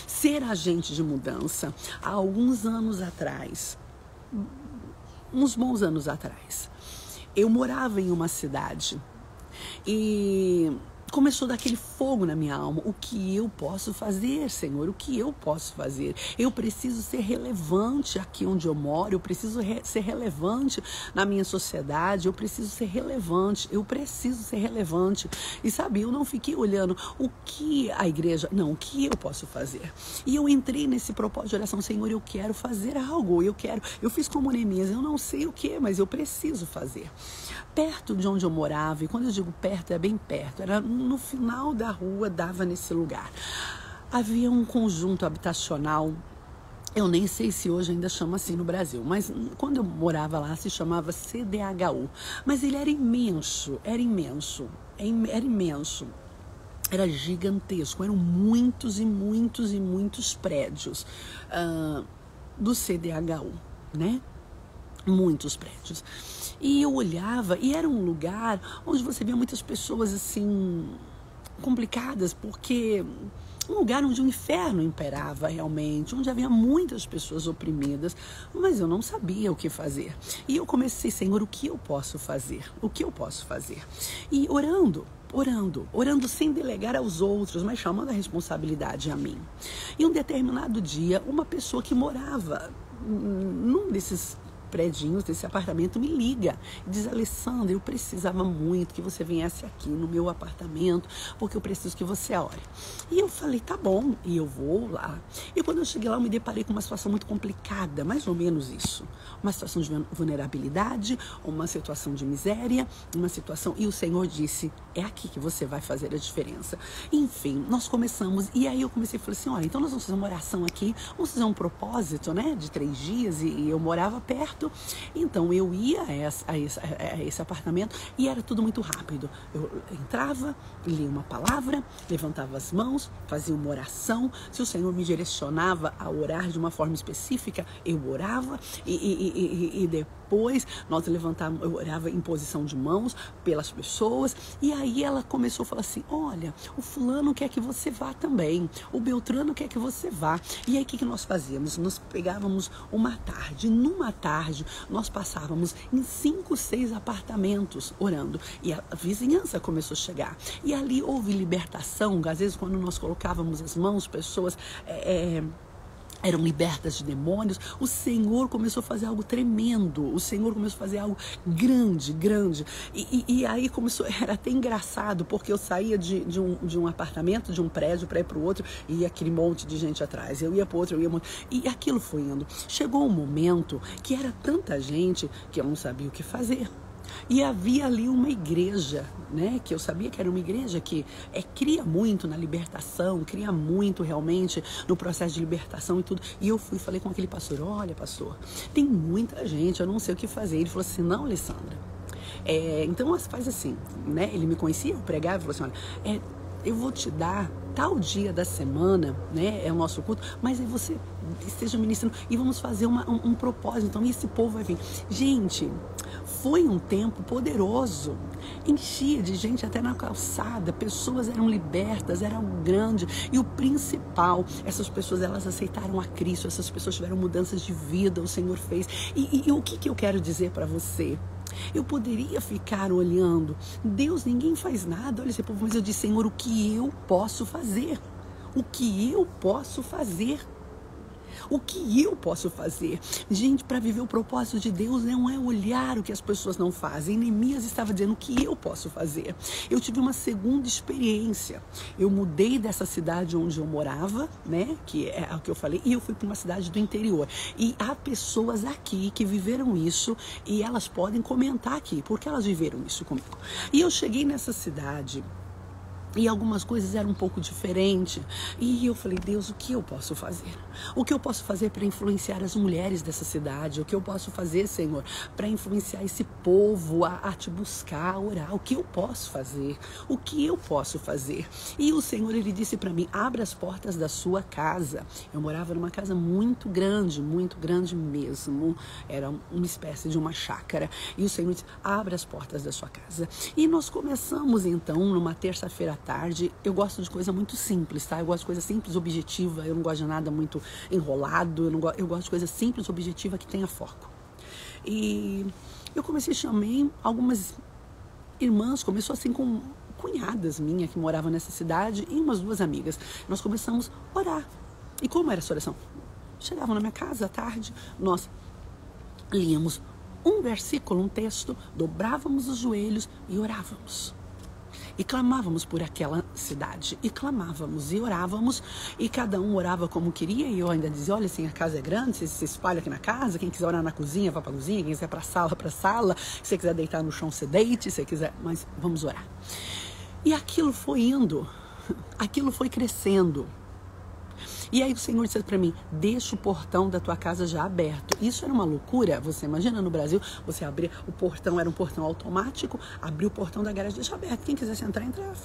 ser agente de mudança. Há alguns anos atrás, uns bons anos atrás, eu morava em uma cidade e começou a dar aquele fogo na minha alma. O que eu posso fazer, Senhor? O que eu posso fazer? Eu preciso ser relevante aqui onde eu moro, eu preciso ser relevante na minha sociedade, eu preciso ser relevante. E sabe, eu não fiquei olhando o que a igreja, não, o que eu posso fazer. E eu entrei nesse propósito de oração, Senhor, eu quero fazer algo, eu fiz como Neemias, eu não sei o que, mas eu preciso fazer. Perto de onde eu morava, e quando eu digo perto, é bem perto, era no final da rua, dava nesse lugar. Havia um conjunto habitacional, eu nem sei se hoje ainda chama assim no Brasil, mas quando eu morava lá se chamava CDHU. Mas ele era imenso, era gigantesco, eram muitos e muitos e muitos prédios do CDHU, né? Muitos prédios. E eu olhava, e era um lugar onde você via muitas pessoas assim, complicadas, porque um lugar onde o inferno imperava realmente, onde havia muitas pessoas oprimidas, mas eu não sabia o que fazer. E eu comecei, Senhor, o que eu posso fazer? O que eu posso fazer? E orando sem delegar aos outros, mas chamando a responsabilidade a mim. E um determinado dia, uma pessoa que morava num desses predinhos desse apartamento me liga e diz: Alessandra, eu precisava muito que você viesse aqui no meu apartamento, porque eu preciso que você ore. E eu falei, tá bom, e eu vou lá. E quando eu cheguei lá, eu me deparei com uma situação muito complicada, mais ou menos isso. Uma situação de vulnerabilidade, uma situação de miséria, uma situação... E o Senhor disse, é aqui que você vai fazer a diferença. Enfim, nós começamos, e aí eu comecei a falar assim, olha, então nós vamos fazer uma oração aqui, vamos fazer um propósito, né, de 3 dias, e eu morava perto. Então eu ia a esse apartamento e era tudo muito rápido. Eu entrava, lia uma palavra, levantava as mãos, fazia uma oração. Se o Senhor me direcionava a orar de uma forma específica, eu orava e depois nós levantávamos, eu orava em posição de mãos pelas pessoas. E aí ela começou a falar assim, olha, o fulano quer que você vá também, o Beltrano quer que você vá. E aí o que nós fazíamos? Nós pegávamos uma tarde, numa tarde nós passávamos em 5, 6 apartamentos orando, e a vizinhança começou a chegar, e ali houve libertação. Às vezes quando nós colocávamos as mãos, pessoas eram libertas de demônios. O Senhor começou a fazer algo tremendo, o Senhor começou a fazer algo grande, e aí começou, era até engraçado, porque eu saía de um apartamento, de um prédio para ir para o outro, e ia aquele monte de gente atrás, eu ia para o outro, e aquilo foi indo. Chegou um momento que era tanta gente que eu não sabia o que fazer. E havia ali uma igreja, né, que eu sabia que era uma igreja que cria muito na libertação, cria muito realmente no processo de libertação e tudo. E eu falei com aquele pastor, olha pastor, tem muita gente, eu não sei o que fazer. Ele falou assim, não, Alessandra, então faz assim, né, ele me conhecia, eu pregava, e falou assim, olha, eu vou te dar tal dia da semana, né, é o nosso culto, mas aí você esteja ministrando e vamos fazer um propósito, então esse povo vai vir. Gente, foi um tempo poderoso, enchia de gente até na calçada, pessoas eram libertas, era algo grande, e o principal, essas pessoas, elas aceitaram a Cristo, essas pessoas tiveram mudanças de vida, o Senhor fez. E o que eu quero dizer para você? Eu poderia ficar olhando, Deus, ninguém faz nada, olha esse povo, mas eu disse, Senhor, o que eu posso fazer? O que eu posso fazer? O que eu posso fazer? Gente, para viver o propósito de Deus não é olhar o que as pessoas não fazem. Neemias estava dizendo o que eu posso fazer. Eu tive uma segunda experiência. Eu mudei dessa cidade onde eu morava, né? Que é o que eu falei, e eu fui para uma cidade do interior. E há pessoas aqui que viveram isso e elas podem comentar aqui, porque elas viveram isso comigo. E eu cheguei nessa cidade e algumas coisas eram um pouco diferentes. E eu falei, Deus, o que eu posso fazer? O que eu posso fazer para influenciar as mulheres dessa cidade? O que eu posso fazer, Senhor, para influenciar esse povo a te buscar, a orar? O que eu posso fazer? O que eu posso fazer? E o Senhor, Ele disse para mim, abra as portas da sua casa. Eu morava numa casa muito grande mesmo. Era uma espécie de uma chácara. E o Senhor disse, abra as portas da sua casa. E nós começamos então, numa terça-feira à tarde. Eu gosto de coisa muito simples, tá? Eu gosto de coisa simples, objetiva. Eu não gosto de nada muito enrolado. Eu gosto de coisa simples, objetiva, que tenha foco. E eu chamei algumas irmãs, começou assim com cunhadas minhas que moravam nessa cidade e umas 2 amigas. Nós começamos a orar. E como era essa oração? Chegavam na minha casa à tarde, nós líamos um versículo, um texto, dobrávamos os joelhos e orávamos. E clamávamos por aquela cidade. E clamávamos e orávamos. E cada um orava como queria. E eu ainda dizia, olha, assim, a casa é grande, você se espalha aqui na casa. Quem quiser orar na cozinha, vá para a cozinha. Quem quiser para a sala, para a sala. Se você quiser deitar no chão, você deite. Se você quiser, mas vamos orar. E aquilo foi indo. Aquilo foi crescendo. E aí o Senhor disse para mim, deixa o portão da tua casa já aberto. Isso era uma loucura. Você imagina no Brasil, você abria o portão, era um portão automático, abriu o portão da garagem, deixa aberto. Quem quisesse entrar, entrava.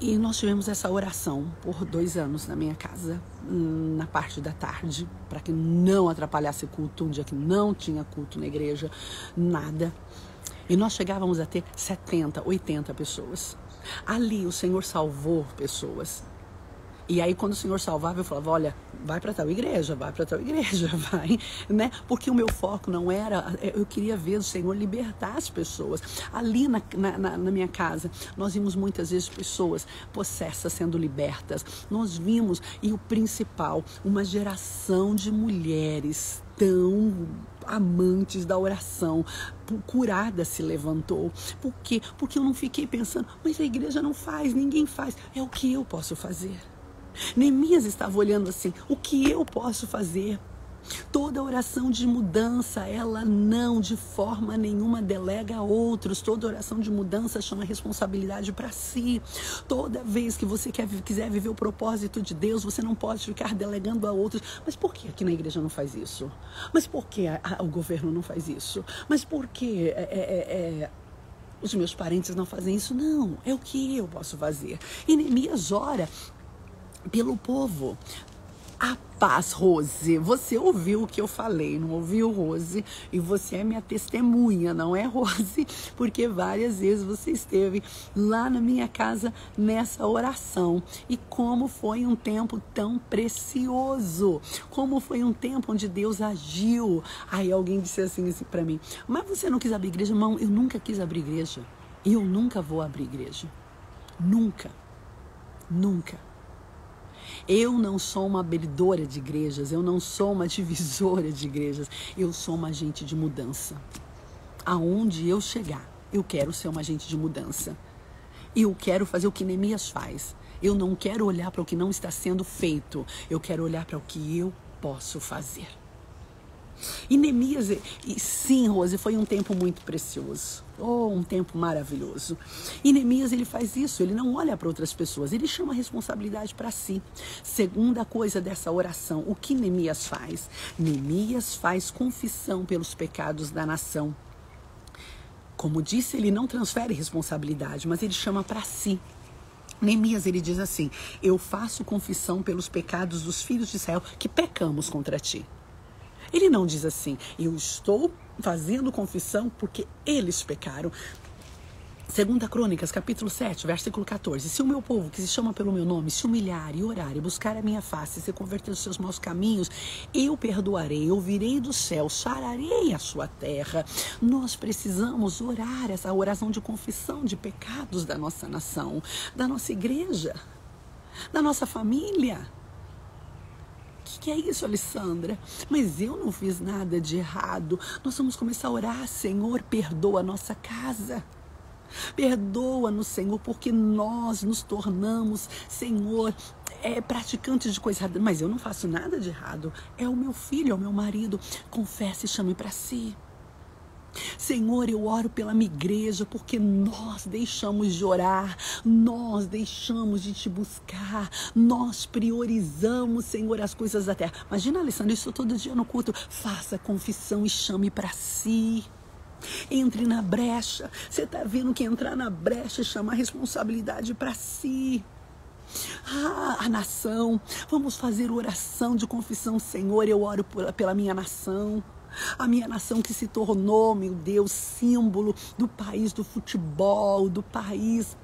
E nós tivemos essa oração por 2 anos na minha casa, na parte da tarde, para que não atrapalhasse o culto, um dia que não tinha culto na igreja, nada. E nós chegávamos a ter 70, 80 pessoas. Ali o Senhor salvou pessoas. E aí quando o Senhor salvava, eu falava, olha, vai para tal igreja, vai, né? Porque o meu foco não era, eu queria ver o Senhor libertar as pessoas. Ali na minha casa, nós vimos muitas vezes pessoas possessas sendo libertas. Nós vimos, e o principal, uma geração de mulheres tão amantes da oração, curada se levantou. Por quê? Porque eu não fiquei pensando, mas a igreja não faz, ninguém faz. É o que eu posso fazer. Neemias estava olhando assim, o que eu posso fazer? Toda oração de mudança, ela não de forma nenhuma delega a outros. Toda oração de mudança chama responsabilidade para si. Toda vez que você quiser viver o propósito de Deus, você não pode ficar delegando a outros. Mas por que aqui na igreja não faz isso? Mas por que o governo não faz isso? Mas por que os meus parentes não fazem isso? Não, é o que eu posso fazer. E Neemias ora pelo povo. A paz, Rose, você ouviu o que eu falei, não ouviu, Rose? E você é minha testemunha, não é, Rose? Porque várias vezes você esteve lá na minha casa nessa oração. E como foi um tempo tão precioso, como foi um tempo onde Deus agiu. Aí alguém disse assim para mim, mas você não quis abrir igreja? Não, eu nunca quis abrir igreja. E eu nunca vou abrir igreja. Nunca. Nunca. Eu não sou uma abridora de igrejas, eu não sou uma divisora de igrejas, eu sou uma agente de mudança. Aonde eu chegar, eu quero ser uma agente de mudança. Eu quero fazer o que Neemias faz. Eu não quero olhar para o que não está sendo feito, eu quero olhar para o que eu posso fazer. E Neemias, e sim, Rose, foi um tempo muito precioso. Oh, um tempo maravilhoso. E Neemias, ele faz isso, ele não olha para outras pessoas, ele chama a responsabilidade para si. Segunda coisa dessa oração, o que Neemias faz? Neemias faz confissão pelos pecados da nação. Como disse, ele não transfere responsabilidade, mas ele chama para si. Neemias, ele diz assim, eu faço confissão pelos pecados dos filhos de Israel que pecamos contra ti. Ele não diz assim, eu estou fazendo confissão porque eles pecaram. 2 Crônicas, capítulo 7, versículo 14. Se o meu povo, que se chama pelo meu nome, se humilhar e orar e buscar a minha face, se converter dos seus maus caminhos, eu perdoarei, ouvirei do céu, sararei a sua terra. Nós precisamos orar essa oração de confissão de pecados da nossa nação, da nossa igreja, da nossa família. O que é isso, Alessandra? Mas eu não fiz nada de errado. Nós vamos começar a orar, Senhor, perdoa a nossa casa. Perdoa-nos, Senhor, porque nós nos tornamos, Senhor, praticantes de coisa errada. Mas eu não faço nada de errado. É o meu filho, é o meu marido. Confesse e chame para si. Senhor, eu oro pela minha igreja, porque nós deixamos de orar, nós deixamos de te buscar, nós priorizamos, Senhor, as coisas da terra. Imagina, Alessandra, isso todo dia no culto. Faça confissão e chame para si. Entre na brecha. Você está vendo que entrar na brecha é chamar a responsabilidade para si. A nação. Vamos fazer oração de confissão, Senhor, eu oro pela minha nação. A minha nação que se tornou, meu Deus, símbolo do país do futebol, do país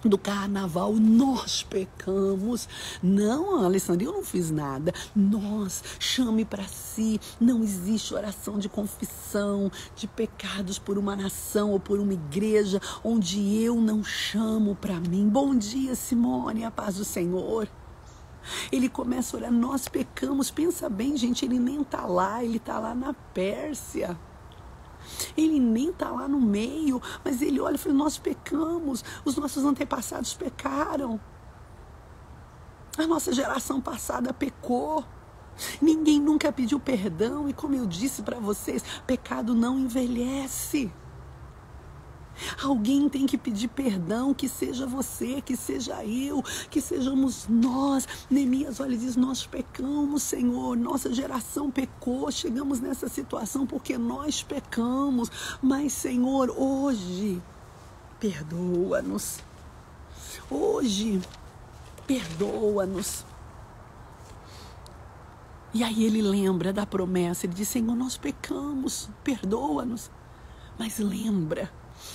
do carnaval, nós pecamos. Não, Alessandra, eu não fiz nada. Nós, chame para si. Não existe oração de confissão de pecados por uma nação ou por uma igreja onde eu não chamo para mim. Bom dia, Simone, a paz do Senhor. Ele começa a orar, nós pecamos. Pensa bem, gente, ele nem está lá, ele está lá na Pérsia. Ele nem está lá no meio, mas ele olha e fala, nós pecamos, os nossos antepassados pecaram. A nossa geração passada pecou. Ninguém nunca pediu perdão e, como eu disse para vocês, pecado não envelhece. Alguém tem que pedir perdão, que seja você, que seja eu, que sejamos nós. Neemias olha e diz, nós pecamos, Senhor, nossa geração pecou, chegamos nessa situação porque nós pecamos, mas, Senhor, hoje, perdoa-nos. Hoje, perdoa-nos. E aí ele lembra da promessa, ele diz, Senhor, nós pecamos, perdoa-nos, mas lembra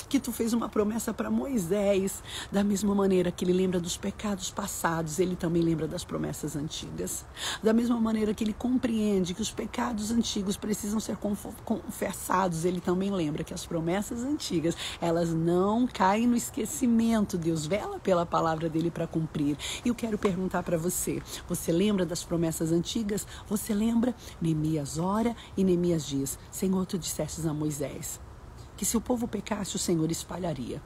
que tu fez uma promessa para Moisés, da mesma maneira que ele lembra dos pecados passados, ele também lembra das promessas antigas. Da mesma maneira que ele compreende que os pecados antigos precisam ser confessados, ele também lembra que as promessas antigas, elas não caem no esquecimento. Deus vela pela palavra dele para cumprir. E eu quero perguntar para você, você lembra das promessas antigas? Você lembra? Neemias ora e Neemias diz, Senhor, tu dissestes a Moisés que se o povo pecasse, o Senhor espalharia.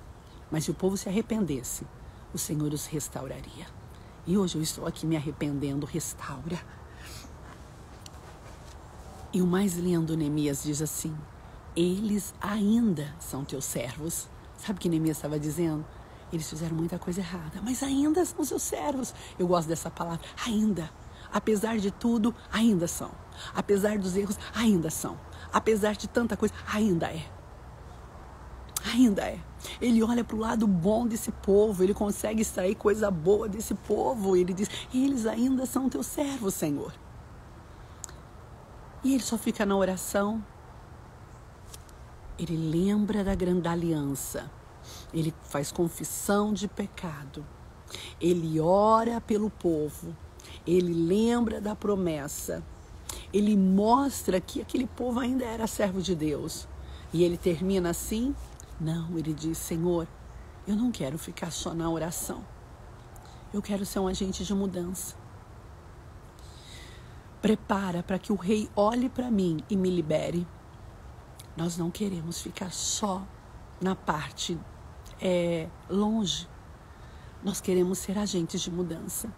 Mas se o povo se arrependesse, o Senhor os restauraria. E hoje eu estou aqui me arrependendo, restaura. E o mais lindo, Neemias diz assim, eles ainda são teus servos. Sabe o que Neemias estava dizendo? Eles fizeram muita coisa errada, mas ainda são seus servos. Eu gosto dessa palavra, ainda. Apesar de tudo, ainda são. Apesar dos erros, ainda são. Apesar de tanta coisa, ainda é. Ainda é. Ele olha para o lado bom desse povo, ele consegue extrair coisa boa desse povo. Ele diz, eles ainda são teus servos, Senhor. E ele só fica na oração. Ele lembra da grande aliança. Ele faz confissão de pecado. Ele ora pelo povo. Ele lembra da promessa. Ele mostra que aquele povo ainda era servo de Deus. E ele termina assim. Não, ele diz, Senhor, eu não quero ficar só na oração. Eu quero ser um agente de mudança. Prepara para que o rei olhe para mim e me libere. Nós não queremos ficar só na parte longe. Nós queremos ser agentes de mudança.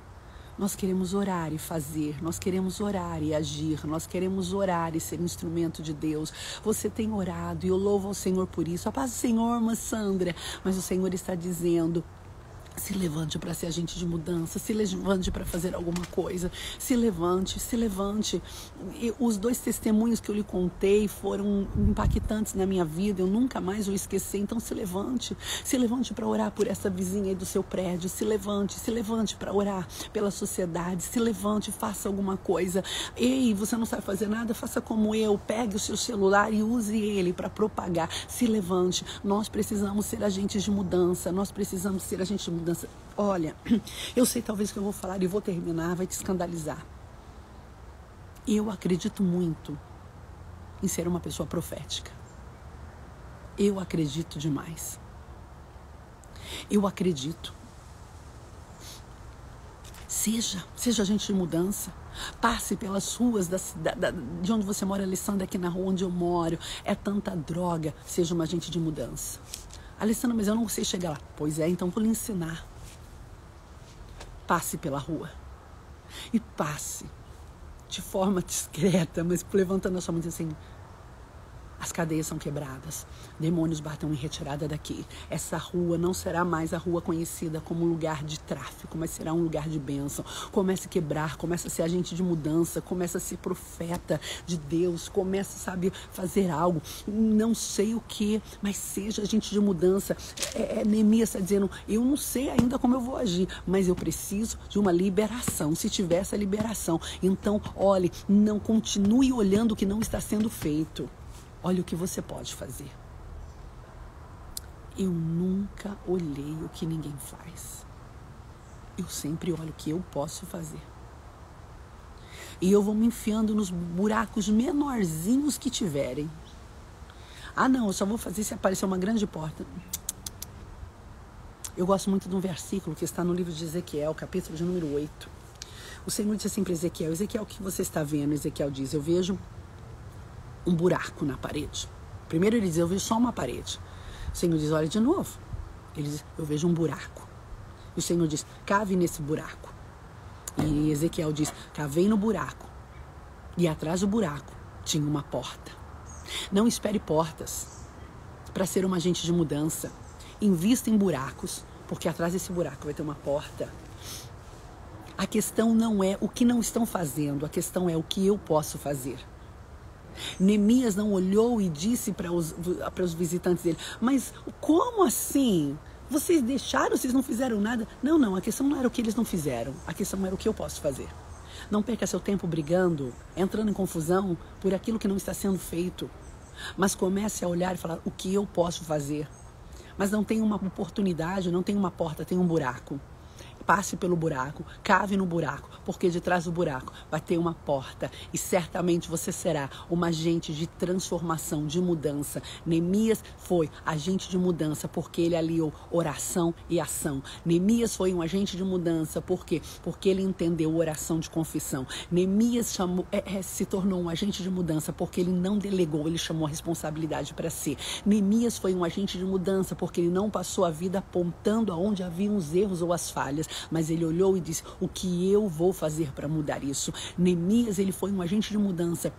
Nós queremos orar e fazer, nós queremos orar e agir, nós queremos orar e ser instrumento de Deus. Você tem orado e eu louvo ao Senhor por isso. A paz do Senhor, irmã Sandra, mas o Senhor está dizendo, se levante para ser agente de mudança, se levante para fazer alguma coisa, se levante, se levante. E os 2 testemunhos que eu lhe contei foram impactantes na minha vida, eu nunca mais vou esquecer, então se levante para orar por essa vizinha aí do seu prédio, se levante para orar pela sociedade, se levante, faça alguma coisa. Ei, você não sabe fazer nada, faça como eu, pegue o seu celular e use ele para propagar, se levante. Nós precisamos ser agentes de mudança, Olha, eu sei talvez que eu vou falar e vou terminar, vai te escandalizar. Eu acredito muito em ser uma pessoa profética. Eu acredito demais. Eu acredito. Seja agente de mudança. Passe pelas ruas de onde você mora, Alessandra, aqui na rua onde eu moro. É tanta droga. Seja uma agente de mudança. Alessandra, mas eu não sei chegar lá. Pois é, então vou lhe ensinar. Passe pela rua. E passe de forma discreta, mas levantando a sua mão e assim, as cadeias são quebradas, demônios batem em retirada daqui. Essa rua não será mais a rua conhecida como um lugar de tráfico, mas será um lugar de bênção. Comece a quebrar, comece a ser agente de mudança, comece a ser profeta de Deus, comece, sabe, fazer algo, não sei o que, mas seja agente de mudança. Neemias está dizendo, eu não sei ainda como eu vou agir, mas eu preciso de uma liberação. Se tiver essa liberação, então olhe, não continue olhando o que não está sendo feito. Olha o que você pode fazer. Eu nunca olhei o que ninguém faz. Eu sempre olho o que eu posso fazer. E eu vou me enfiando nos buracos menorzinhos que tiverem. Ah, não, eu só vou fazer se aparecer uma grande porta. Eu gosto muito de um versículo que está no livro de Ezequiel, capítulo de número 8. O Senhor disse assim para Ezequiel: Ezequiel, o que você está vendo? Ezequiel diz: eu vejo um buraco na parede. Primeiro ele diz: eu vejo só uma parede. O Senhor diz: olha de novo. Ele diz: eu vejo um buraco. E o Senhor diz: cave nesse buraco. E Ezequiel diz: cavei no buraco. E atrás do buraco tinha uma porta. Não espere portas para ser um agente de mudança. Invista em buracos, porque atrás desse buraco vai ter uma porta. A questão não é o que não estão fazendo, a questão é o que eu posso fazer. Neemias não olhou e disse para os visitantes dele: mas como assim? Vocês deixaram, vocês não fizeram nada? Não, a questão não era o que eles não fizeram, a questão era o que eu posso fazer. Não perca seu tempo brigando, entrando em confusão por aquilo que não está sendo feito. Mas comece a olhar e falar: o que eu posso fazer? Mas não tem uma oportunidade, não tem uma porta, tem um buraco. Passe pelo buraco, cave no buraco, porque de trás do buraco vai ter uma porta e certamente você será um agente de transformação, de mudança. Neemias foi agente de mudança porque ele aliou oração e ação. Neemias foi um agente de mudança porque ele entendeu oração de confissão. Neemias se tornou um agente de mudança porque ele não delegou, ele chamou a responsabilidade para si. Neemias foi um agente de mudança porque ele não passou a vida apontando aonde haviam os erros ou as falhas, mas ele olhou e disse: o que eu vou fazer para mudar isso? Neemias, ele foi um agente de mudança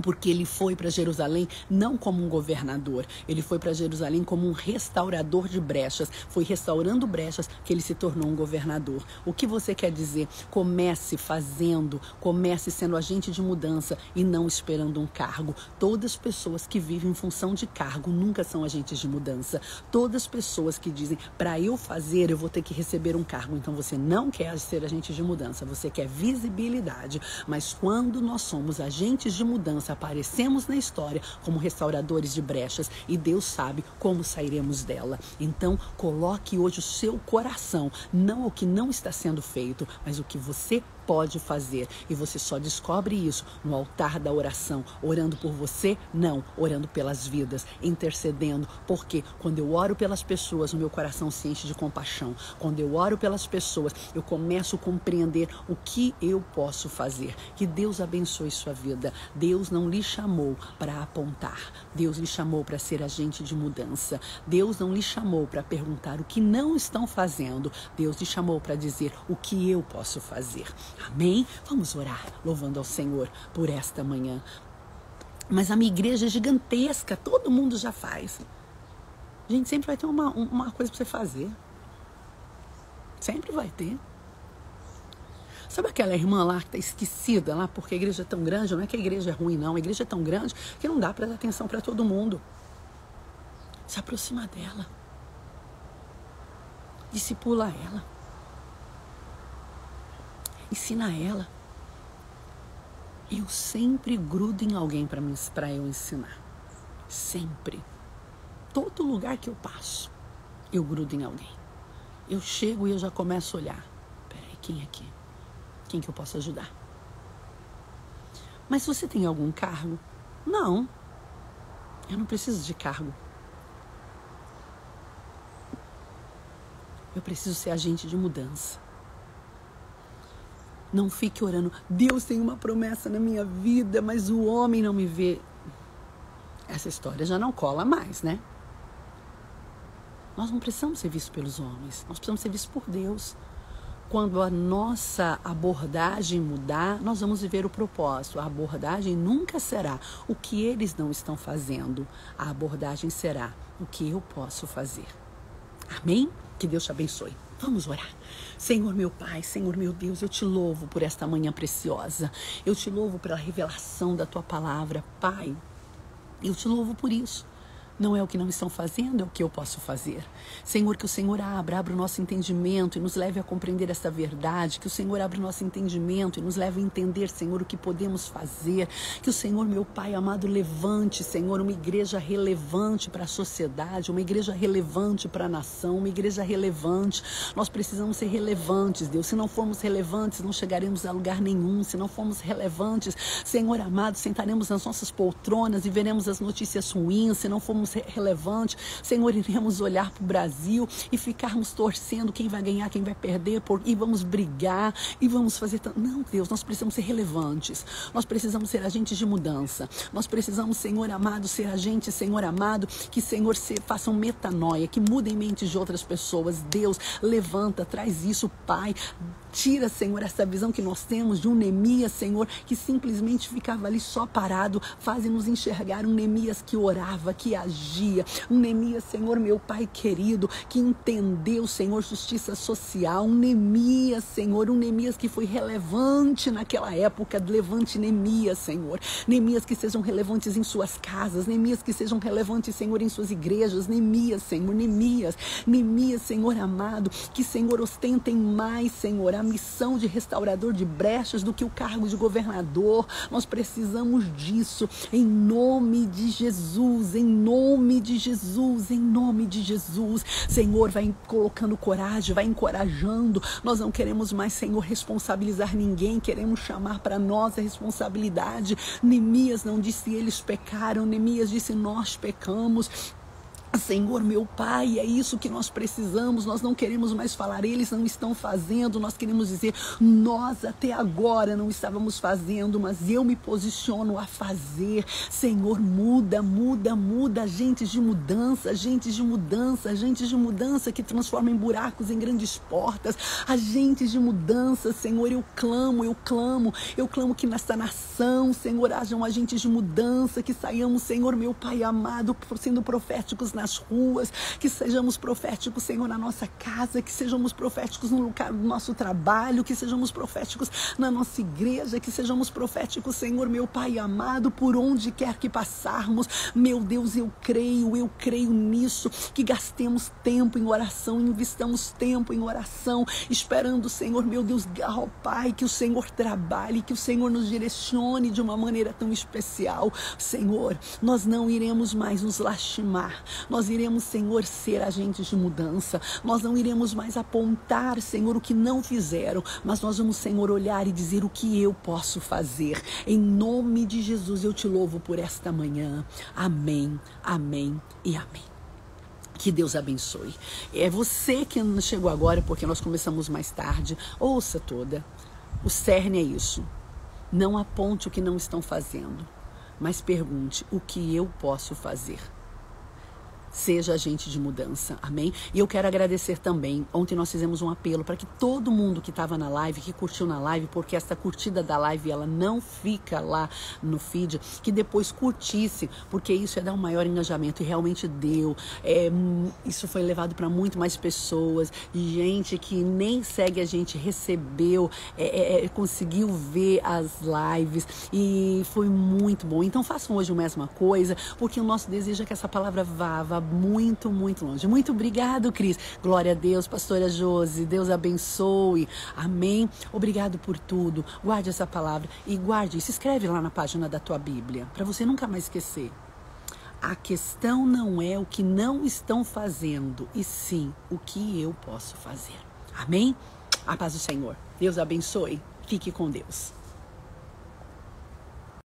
porque ele foi para Jerusalém não como um governador, ele foi para Jerusalém como um restaurador de brechas. Foi restaurando brechas que ele se tornou um governador. O que você quer dizer? Comece fazendo, comece sendo agente de mudança e não esperando um cargo. Todas as pessoas que vivem em função de cargo nunca são agentes de mudança. Todas as pessoas que dizem: para eu fazer, eu vou ter que receber um cargo. Então você não quer ser agente de mudança, você quer visibilidade. Mas quando nós somos agentes de mudança, aparecemos na história como restauradores de brechas e Deus sabe como sairemos dela. Então, coloque hoje o seu coração, não o que não está sendo feito, mas o que você pode fazer. E você só descobre isso no altar da oração, orando por você, não, orando pelas vidas, intercedendo, porque quando eu oro pelas pessoas, o meu coração se enche de compaixão. Quando eu oro pelas pessoas, eu começo a compreender o que eu posso fazer. Que Deus abençoe sua vida. Deus não lhe chamou para apontar. Deus lhe chamou para ser agente de mudança. Deus não lhe chamou para perguntar o que não estão fazendo. Deus lhe chamou para dizer o que eu posso fazer. Amém? Vamos orar, louvando ao Senhor por esta manhã. Mas a minha igreja é gigantesca, todo mundo já faz. Gente, sempre vai ter uma coisa para você fazer. Sempre vai ter. Sabe aquela irmã lá que está esquecida lá porque a igreja é tão grande? Não é que a igreja é ruim, não. A igreja é tão grande que não dá para dar atenção para todo mundo. Se aproxima dela. Discipula ela. Ensina ela. Eu sempre grudo em alguém para eu ensinar. Sempre. Todo lugar que eu passo, eu grudo em alguém. Eu chego e eu já começo a olhar. Peraí, quem é aqui? Quem que eu posso ajudar? Mas você tem algum cargo? Não. Eu não preciso de cargo. Eu preciso ser agente de mudança. Não fique orando: Deus tem uma promessa na minha vida, mas o homem não me vê. Essa história já não cola mais, né? Nós não precisamos ser vistos pelos homens, nós precisamos ser vistos por Deus. Quando a nossa abordagem mudar, nós vamos viver o propósito. A abordagem nunca será o que eles não estão fazendo. A abordagem será o que eu posso fazer. Amém? Que Deus te abençoe. Vamos orar. Senhor meu Pai, Senhor meu Deus, eu te louvo por esta manhã preciosa. Eu te louvo pela revelação da tua palavra, Pai. Eu te louvo por isso. Não é o que não estão fazendo, é o que eu posso fazer. Senhor, que o Senhor abra o nosso entendimento e nos leve a compreender esta verdade. Que o Senhor abra o nosso entendimento e nos leve a entender, Senhor, o que podemos fazer. Que o Senhor, meu Pai amado, levante, Senhor, uma igreja relevante para a sociedade, uma igreja relevante para a nação, uma igreja relevante. Nós precisamos ser relevantes, Deus. Se não formos relevantes, não chegaremos a lugar nenhum. Se não formos relevantes, Senhor amado, sentaremos nas nossas poltronas e veremos as notícias ruins. Se não formos relevantes, Senhor, iremos olhar para o Brasil e ficarmos torcendo quem vai ganhar, quem vai perder, e vamos brigar e vamos fazer... Não, Deus, nós precisamos ser relevantes. Nós precisamos ser agentes de mudança. Nós precisamos, Senhor amado, ser agentes, Senhor amado, que, Senhor, façam metanoia, que mudem mentes de outras pessoas. Deus, levanta, traz isso, Pai. Tira, Senhor, essa visão que nós temos de um Neemias, Senhor, que simplesmente ficava ali só parado. Faz-nos enxergar um Neemias que orava, que agia. Um Neemias, Senhor, meu Pai querido, que entendeu, Senhor, justiça social. Um Neemias, Senhor, um Neemias que foi relevante naquela época. Levante Neemias, Senhor. Neemias que sejam relevantes em suas casas. Neemias que sejam relevantes, Senhor, em suas igrejas. Neemias, Senhor, Neemias, Senhor amado, que, Senhor, ostentem mais, Senhor, a missão de restaurador de brechas do que o cargo de governador. Nós precisamos disso, em nome de Jesus, em nome de Jesus, em nome de Jesus. Senhor, vai colocando coragem, vai encorajando. Nós não queremos mais, Senhor, responsabilizar ninguém, queremos chamar para nós a responsabilidade. Neemias não disse eles pecaram, Neemias disse nós pecamos. Senhor, meu Pai, é isso que nós precisamos. Nós não queremos mais falar, eles não estão fazendo. Nós queremos dizer, nós até agora não estávamos fazendo, mas eu me posiciono a fazer. Senhor, muda, muda, muda. Agentes de mudança, agentes de mudança, agentes de mudança que transformam buracos em grandes portas. Agentes de mudança, Senhor, eu clamo que nesta nação, Senhor, hajam agentes de mudança, que saiamos, Senhor, meu Pai amado, sendo proféticos nas ruas, que sejamos proféticos, Senhor, na nossa casa, que sejamos proféticos no lugar do nosso trabalho, que sejamos proféticos na nossa igreja, que sejamos proféticos, Senhor, meu Pai amado, por onde quer que passarmos. Meu Deus, eu creio nisso, que gastemos tempo em oração, investamos tempo em oração, esperando, Senhor, meu Deus, ó Pai, que o Senhor trabalhe, que o Senhor nos direcione de uma maneira tão especial. Senhor, nós não iremos mais nos lastimar. Nós iremos, Senhor, ser agentes de mudança. Nós não iremos mais apontar, Senhor, o que não fizeram, mas nós vamos, Senhor, olhar e dizer o que eu posso fazer. Em nome de Jesus, eu te louvo por esta manhã. Amém, amém e amém. Que Deus abençoe. É você que chegou agora, porque nós começamos mais tarde. Ouça toda. O cerne é isso. Não aponte o que não estão fazendo, mas pergunte o que eu posso fazer. Seja agente de mudança, amém? E eu quero agradecer também, ontem nós fizemos um apelo para que todo mundo que estava na live, que curtiu na live, porque essa curtida da live, ela não fica lá no feed, que depois curtisse, porque isso é dar um maior engajamento, e realmente deu. Isso foi levado para muito mais pessoas, gente que nem segue a gente, recebeu, conseguiu ver as lives, e foi muito bom. Então façam hoje a mesma coisa, porque o nosso desejo é que essa palavra vá muito, muito longe. Muito obrigado, Cris. Glória a Deus, pastora Josi. Deus abençoe. Amém. Obrigado por tudo. Guarde essa palavra e guarde. Se escreve lá na página da tua Bíblia, para você nunca mais esquecer. A questão não é o que não estão fazendo, e sim o que eu posso fazer. Amém? A paz do Senhor. Deus abençoe. Fique com Deus.